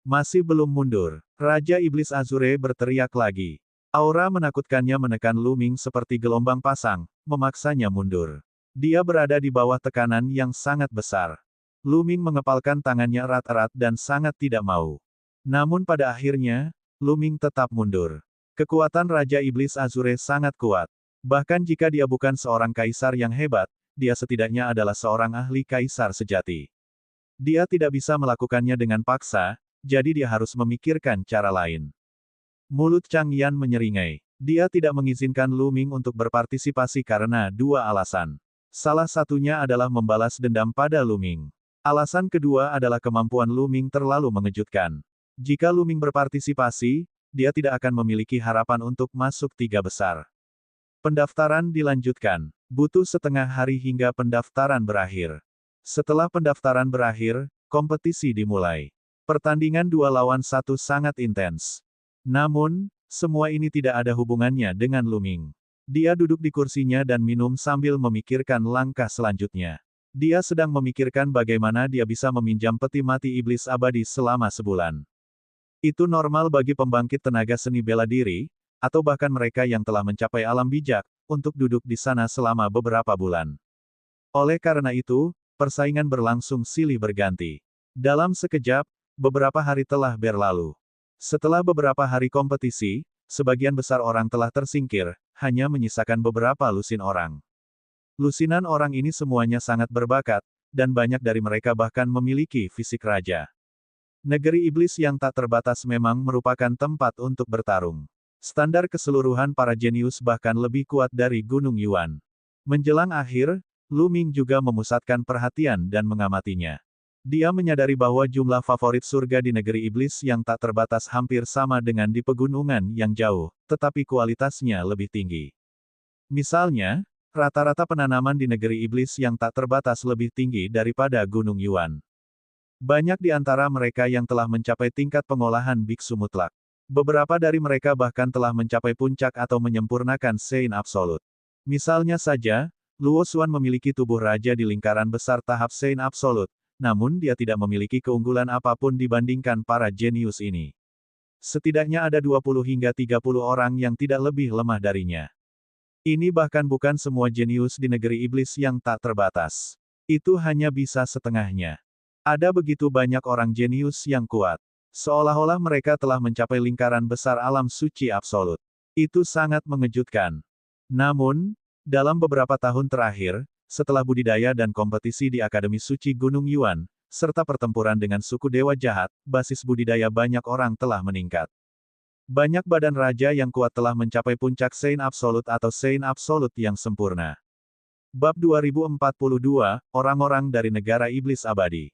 Masih belum mundur. Raja Iblis Azure berteriak lagi. Aura menakutkannya menekan Lu Ming seperti gelombang pasang, memaksanya mundur. Dia berada di bawah tekanan yang sangat besar. Lu Ming mengepalkan tangannya erat-erat dan sangat tidak mau. Namun pada akhirnya, Lu Ming tetap mundur. Kekuatan Raja Iblis Azure sangat kuat. Bahkan jika dia bukan seorang kaisar yang hebat, dia setidaknya adalah seorang ahli kaisar sejati. Dia tidak bisa melakukannya dengan paksa, jadi dia harus memikirkan cara lain. Mulut Chang Yan menyeringai. Dia tidak mengizinkan Lu Ming untuk berpartisipasi karena dua alasan. Salah satunya adalah membalas dendam pada Lu Ming. Alasan kedua adalah kemampuan Lu Ming terlalu mengejutkan. Jika Lu Ming berpartisipasi, dia tidak akan memiliki harapan untuk masuk tiga besar. Pendaftaran dilanjutkan. Butuh setengah hari hingga pendaftaran berakhir. Setelah pendaftaran berakhir, kompetisi dimulai. Pertandingan 2 lawan 1 sangat intens. Namun, semua ini tidak ada hubungannya dengan Lu Ming. Dia duduk di kursinya dan minum sambil memikirkan langkah selanjutnya. Dia sedang memikirkan bagaimana dia bisa meminjam peti mati iblis abadi selama sebulan. Itu normal bagi pembangkit tenaga seni bela diri, atau bahkan mereka yang telah mencapai alam bijak, untuk duduk di sana selama beberapa bulan. Oleh karena itu, persaingan berlangsung silih berganti. Dalam sekejap, beberapa hari telah berlalu. Setelah beberapa hari kompetisi, sebagian besar orang telah tersingkir, hanya menyisakan beberapa lusin orang. Lusinan orang ini semuanya sangat berbakat, dan banyak dari mereka bahkan memiliki fisik raja. Negeri iblis yang tak terbatas memang merupakan tempat untuk bertarung. Standar keseluruhan para jenius bahkan lebih kuat dari Gunung Yuan. Menjelang akhir, Lu Ming juga memusatkan perhatian dan mengamatinya. Dia menyadari bahwa jumlah favorit surga di negeri iblis yang tak terbatas hampir sama dengan di pegunungan yang jauh, tetapi kualitasnya lebih tinggi. Misalnya, rata-rata penanaman di negeri iblis yang tak terbatas lebih tinggi daripada Gunung Yuan. Banyak di antara mereka yang telah mencapai tingkat pengolahan biksu mutlak. Beberapa dari mereka bahkan telah mencapai puncak atau menyempurnakan Sein Absolut. Misalnya saja, Luo Xuan memiliki tubuh raja di lingkaran besar tahap Sein Absolut, namun dia tidak memiliki keunggulan apapun dibandingkan para jenius ini. Setidaknya ada 20 hingga 30 orang yang tidak lebih lemah darinya. Ini bahkan bukan semua jenius di negeri iblis yang tak terbatas. Itu hanya bisa setengahnya. Ada begitu banyak orang jenius yang kuat. Seolah-olah mereka telah mencapai lingkaran besar alam suci absolut. Itu sangat mengejutkan. Namun, dalam beberapa tahun terakhir, setelah budidaya dan kompetisi di Akademi Suci Gunung Yuan, serta pertempuran dengan suku Dewa Jahat, basis budidaya banyak orang telah meningkat. Banyak badan raja yang kuat telah mencapai puncak Sein Absolut atau Sein Absolut yang sempurna. Bab 2042, Orang-orang dari Negara Iblis Abadi.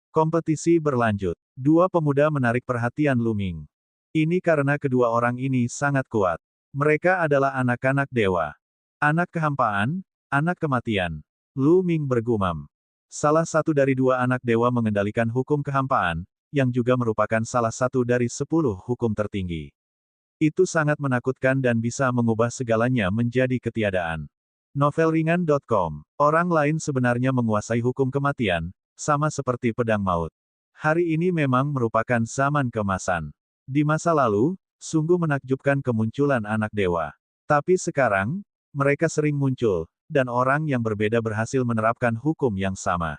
Kompetisi berlanjut. Dua pemuda menarik perhatian Lu Ming. Ini karena kedua orang ini sangat kuat. Mereka adalah anak-anak dewa. Anak kehampaan, anak kematian. Lu Ming bergumam. Salah satu dari dua anak dewa mengendalikan hukum kehampaan, yang juga merupakan salah satu dari 10 hukum tertinggi. Itu sangat menakutkan dan bisa mengubah segalanya menjadi ketiadaan. Novelringan.com. Orang lain sebenarnya menguasai hukum kematian, sama seperti pedang maut. Hari ini memang merupakan zaman keemasan. Di masa lalu, sungguh menakjubkan kemunculan anak dewa. Tapi sekarang, mereka sering muncul, dan orang yang berbeda berhasil menerapkan hukum yang sama.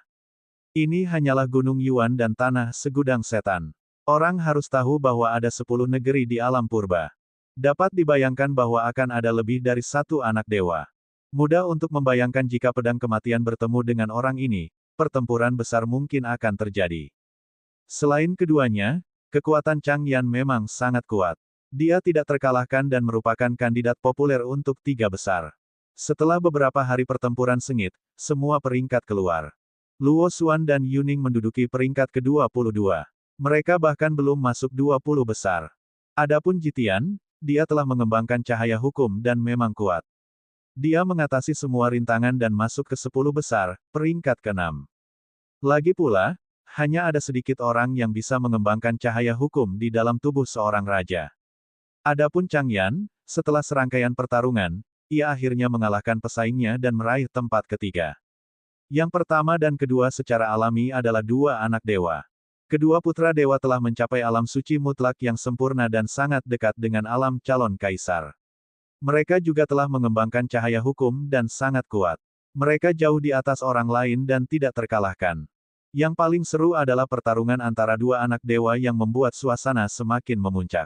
Ini hanyalah Gunung Yuan dan tanah segudang setan. Orang harus tahu bahwa ada 10 negeri di alam purba. Dapat dibayangkan bahwa akan ada lebih dari satu anak dewa. Mudah untuk membayangkan jika pedang kematian bertemu dengan orang ini, pertempuran besar mungkin akan terjadi. Selain keduanya, kekuatan Chang Yan memang sangat kuat. Dia tidak terkalahkan dan merupakan kandidat populer untuk 3 besar. Setelah beberapa hari pertempuran sengit, semua peringkat keluar. Luo Xuan dan Yuning menduduki peringkat ke-22. Mereka bahkan belum masuk 20 besar. Adapun Jitian, dia telah mengembangkan cahaya hukum dan memang kuat. Dia mengatasi semua rintangan dan masuk ke 10 besar, peringkat ke-6. Lagi pula, hanya ada sedikit orang yang bisa mengembangkan cahaya hukum di dalam tubuh seorang raja. Adapun Chang Yan, setelah serangkaian pertarungan, ia akhirnya mengalahkan pesaingnya dan meraih tempat ketiga. Yang pertama dan kedua secara alami adalah dua anak dewa. Kedua putra dewa telah mencapai alam suci mutlak yang sempurna dan sangat dekat dengan alam calon kaisar. Mereka juga telah mengembangkan cahaya hukum dan sangat kuat. Mereka jauh di atas orang lain dan tidak terkalahkan. Yang paling seru adalah pertarungan antara dua anak dewa yang membuat suasana semakin memuncak.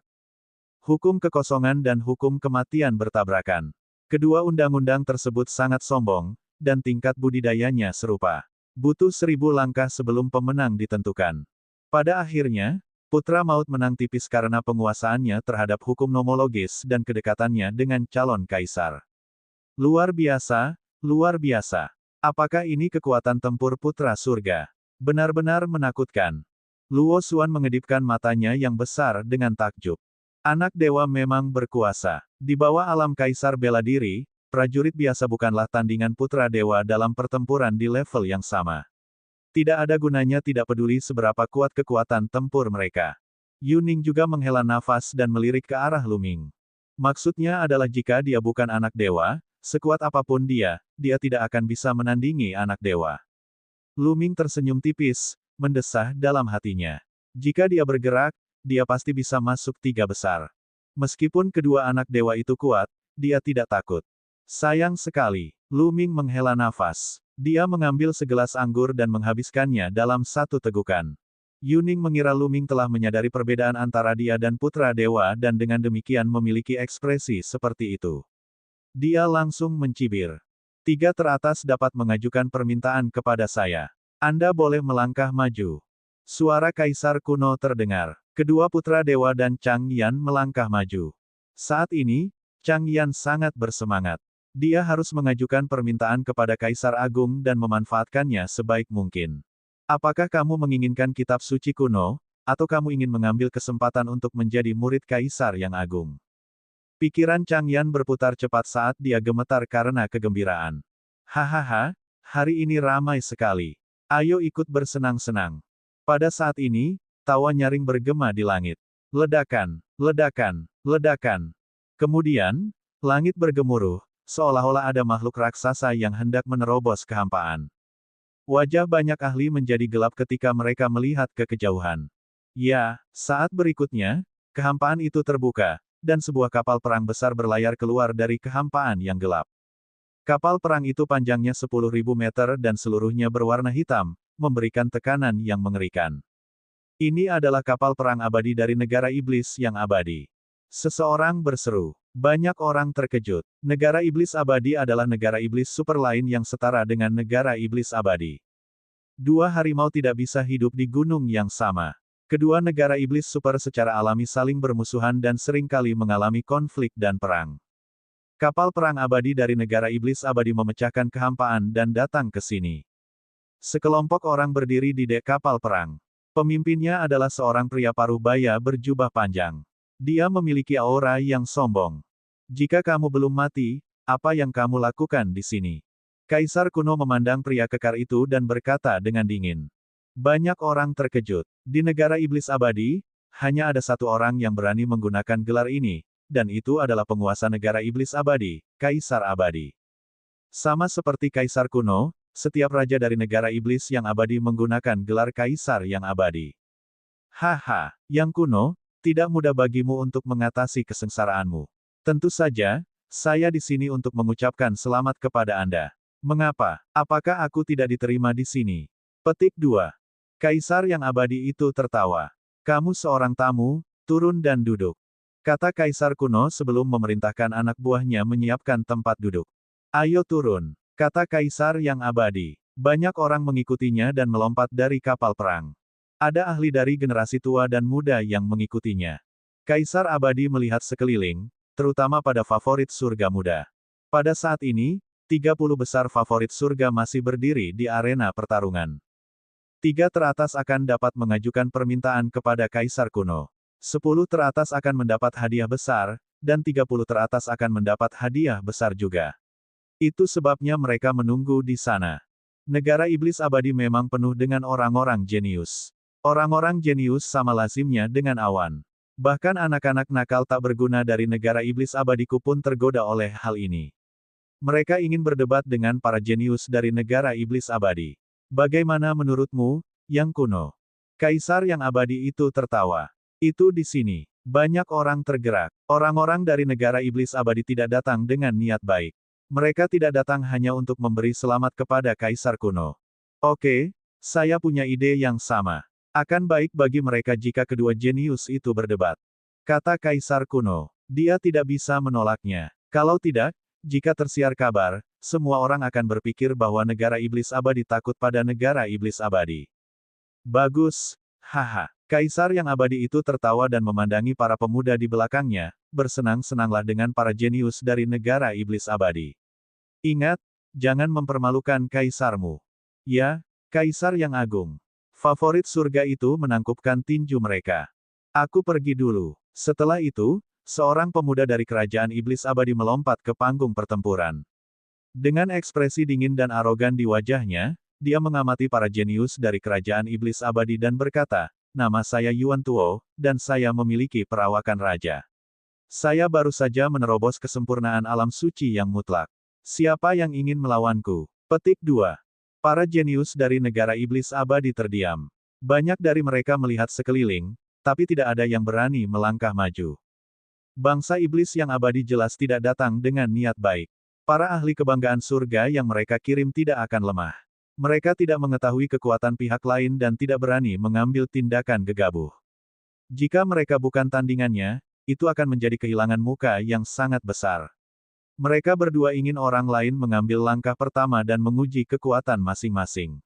Hukum kekosongan dan hukum kematian bertabrakan. Kedua undang-undang tersebut sangat sombong, dan tingkat budidayanya serupa. Butuh 1000 langkah sebelum pemenang ditentukan. Pada akhirnya, Putra Maut menang tipis karena penguasaannya terhadap hukum nomologis dan kedekatannya dengan calon kaisar. Luar biasa, luar biasa. Apakah ini kekuatan tempur putra surga? Benar-benar menakutkan. Luo Xuan mengedipkan matanya yang besar dengan takjub. Anak dewa memang berkuasa. Di bawah alam kaisar bela diri, prajurit biasa bukanlah tandingan putra dewa dalam pertempuran di level yang sama. Tidak ada gunanya tidak peduli seberapa kuat kekuatan tempur mereka. Yuning juga menghela nafas dan melirik ke arah Lu Ming. Maksudnya adalah jika dia bukan anak dewa, sekuat apapun dia tidak akan bisa menandingi anak dewa. Lu Ming tersenyum tipis, mendesah dalam hatinya. Jika dia bergerak, dia pasti bisa masuk 3 besar. Meskipun kedua anak dewa itu kuat, dia tidak takut. Sayang sekali, Lu Ming menghela nafas. Dia mengambil segelas anggur dan menghabiskannya dalam satu tegukan. Yuning mengira Lu Ming telah menyadari perbedaan antara dia dan putra dewa dan dengan demikian memiliki ekspresi seperti itu. Dia langsung mencibir. 3 teratas dapat mengajukan permintaan kepada saya. Anda boleh melangkah maju. Suara kaisar kuno terdengar. Kedua putra dewa dan Chang Yan melangkah maju. Saat ini, Chang Yan sangat bersemangat. Dia harus mengajukan permintaan kepada Kaisar Agung dan memanfaatkannya sebaik mungkin. Apakah kamu menginginkan kitab suci kuno, atau kamu ingin mengambil kesempatan untuk menjadi murid Kaisar yang agung? Pikiran Chang Yan berputar cepat saat dia gemetar karena kegembiraan. Hahaha, hari ini ramai sekali. Ayo ikut bersenang-senang. Pada saat ini, tawa nyaring bergema di langit. Ledakan, ledakan, ledakan. Kemudian, langit bergemuruh. Seolah-olah ada makhluk raksasa yang hendak menerobos kehampaan. Wajah banyak ahli menjadi gelap ketika mereka melihat ke kejauhan. Ya, saat berikutnya, kehampaan itu terbuka, dan sebuah kapal perang besar berlayar keluar dari kehampaan yang gelap. Kapal perang itu panjangnya 10.000 meter dan seluruhnya berwarna hitam, memberikan tekanan yang mengerikan. Ini adalah kapal perang abadi dari negara iblis yang abadi. Seseorang berseru. Banyak orang terkejut. Negara iblis abadi adalah negara iblis super lain yang setara dengan negara iblis abadi. Dua harimau tidak bisa hidup di gunung yang sama. Kedua negara iblis super secara alami saling bermusuhan dan seringkali mengalami konflik dan perang. Kapal perang abadi dari negara iblis abadi memecahkan kehampaan dan datang ke sini. Sekelompok orang berdiri di dek kapal perang. Pemimpinnya adalah seorang pria paruh baya berjubah panjang. Dia memiliki aura yang sombong. Jika kamu belum mati, apa yang kamu lakukan di sini? Kaisar kuno memandang pria kekar itu dan berkata dengan dingin. Banyak orang terkejut. Di negara iblis abadi, hanya ada satu orang yang berani menggunakan gelar ini, dan itu adalah penguasa negara iblis abadi, Kaisar abadi. Sama seperti Kaisar kuno, setiap raja dari negara iblis yang abadi menggunakan gelar Kaisar yang abadi. Haha, yang kuno, tidak mudah bagimu untuk mengatasi kesengsaraanmu. Tentu saja, saya di sini untuk mengucapkan selamat kepada Anda. Mengapa? Apakah aku tidak diterima di sini? Petik 2. Kaisar yang abadi itu tertawa. Kamu seorang tamu, turun dan duduk. Kata Kaisar kuno sebelum memerintahkan anak buahnya menyiapkan tempat duduk. Ayo turun, kata Kaisar yang abadi. Banyak orang mengikutinya dan melompat dari kapal perang. Ada ahli dari generasi tua dan muda yang mengikutinya. Kaisar abadi melihat sekeliling, terutama pada favorit surga muda. Pada saat ini, 30 besar favorit surga masih berdiri di arena pertarungan. 3 teratas akan dapat mengajukan permintaan kepada Kaisar kuno. 10 teratas akan mendapat hadiah besar, dan 30 teratas akan mendapat hadiah besar juga. Itu sebabnya mereka menunggu di sana. Negara iblis abadi memang penuh dengan orang-orang jenius. Orang-orang jenius sama lazimnya dengan awan. Bahkan anak-anak nakal tak berguna dari negara iblis abadiku pun tergoda oleh hal ini. Mereka ingin berdebat dengan para jenius dari negara iblis abadi. Bagaimana menurutmu, yang kuno? Kaisar yang abadi itu tertawa. Itu di sini. Banyak orang tergerak. Orang-orang dari negara iblis abadi tidak datang dengan niat baik. Mereka tidak datang hanya untuk memberi selamat kepada Kaisar kuno. Oke, saya punya ide yang sama. Akan baik bagi mereka jika kedua jenius itu berdebat. Kata Kaisar kuno. Dia tidak bisa menolaknya. Kalau tidak, jika tersiar kabar, semua orang akan berpikir bahwa negara iblis abadi takut pada negara iblis abadi. Bagus, haha. Kaisar yang abadi itu tertawa dan memandangi para pemuda di belakangnya, bersenang-senanglah dengan para jenius dari negara iblis abadi. Ingat, jangan mempermalukan kaisarmu. Ya, Kaisar yang agung. Favorit surga itu menangkupkan tinju mereka. Aku pergi dulu. Setelah itu, seorang pemuda dari kerajaan iblis abadi melompat ke panggung pertempuran. Dengan ekspresi dingin dan arogan di wajahnya, dia mengamati para jenius dari kerajaan iblis abadi dan berkata, nama saya Yuan Tuo, dan saya memiliki perawakan raja. Saya baru saja menerobos kesempurnaan alam suci yang mutlak. Siapa yang ingin melawanku? Petik 2. Para jenius dari negara iblis abadi terdiam. Banyak dari mereka melihat sekeliling, tapi tidak ada yang berani melangkah maju. Bangsa iblis yang abadi jelas tidak datang dengan niat baik. Para ahli kebanggaan surga yang mereka kirim tidak akan lemah. Mereka tidak mengetahui kekuatan pihak lain dan tidak berani mengambil tindakan gegabah. Jika mereka bukan tandingannya, itu akan menjadi kehilangan muka yang sangat besar. Mereka berdua ingin orang lain mengambil langkah pertama dan menguji kekuatan masing-masing.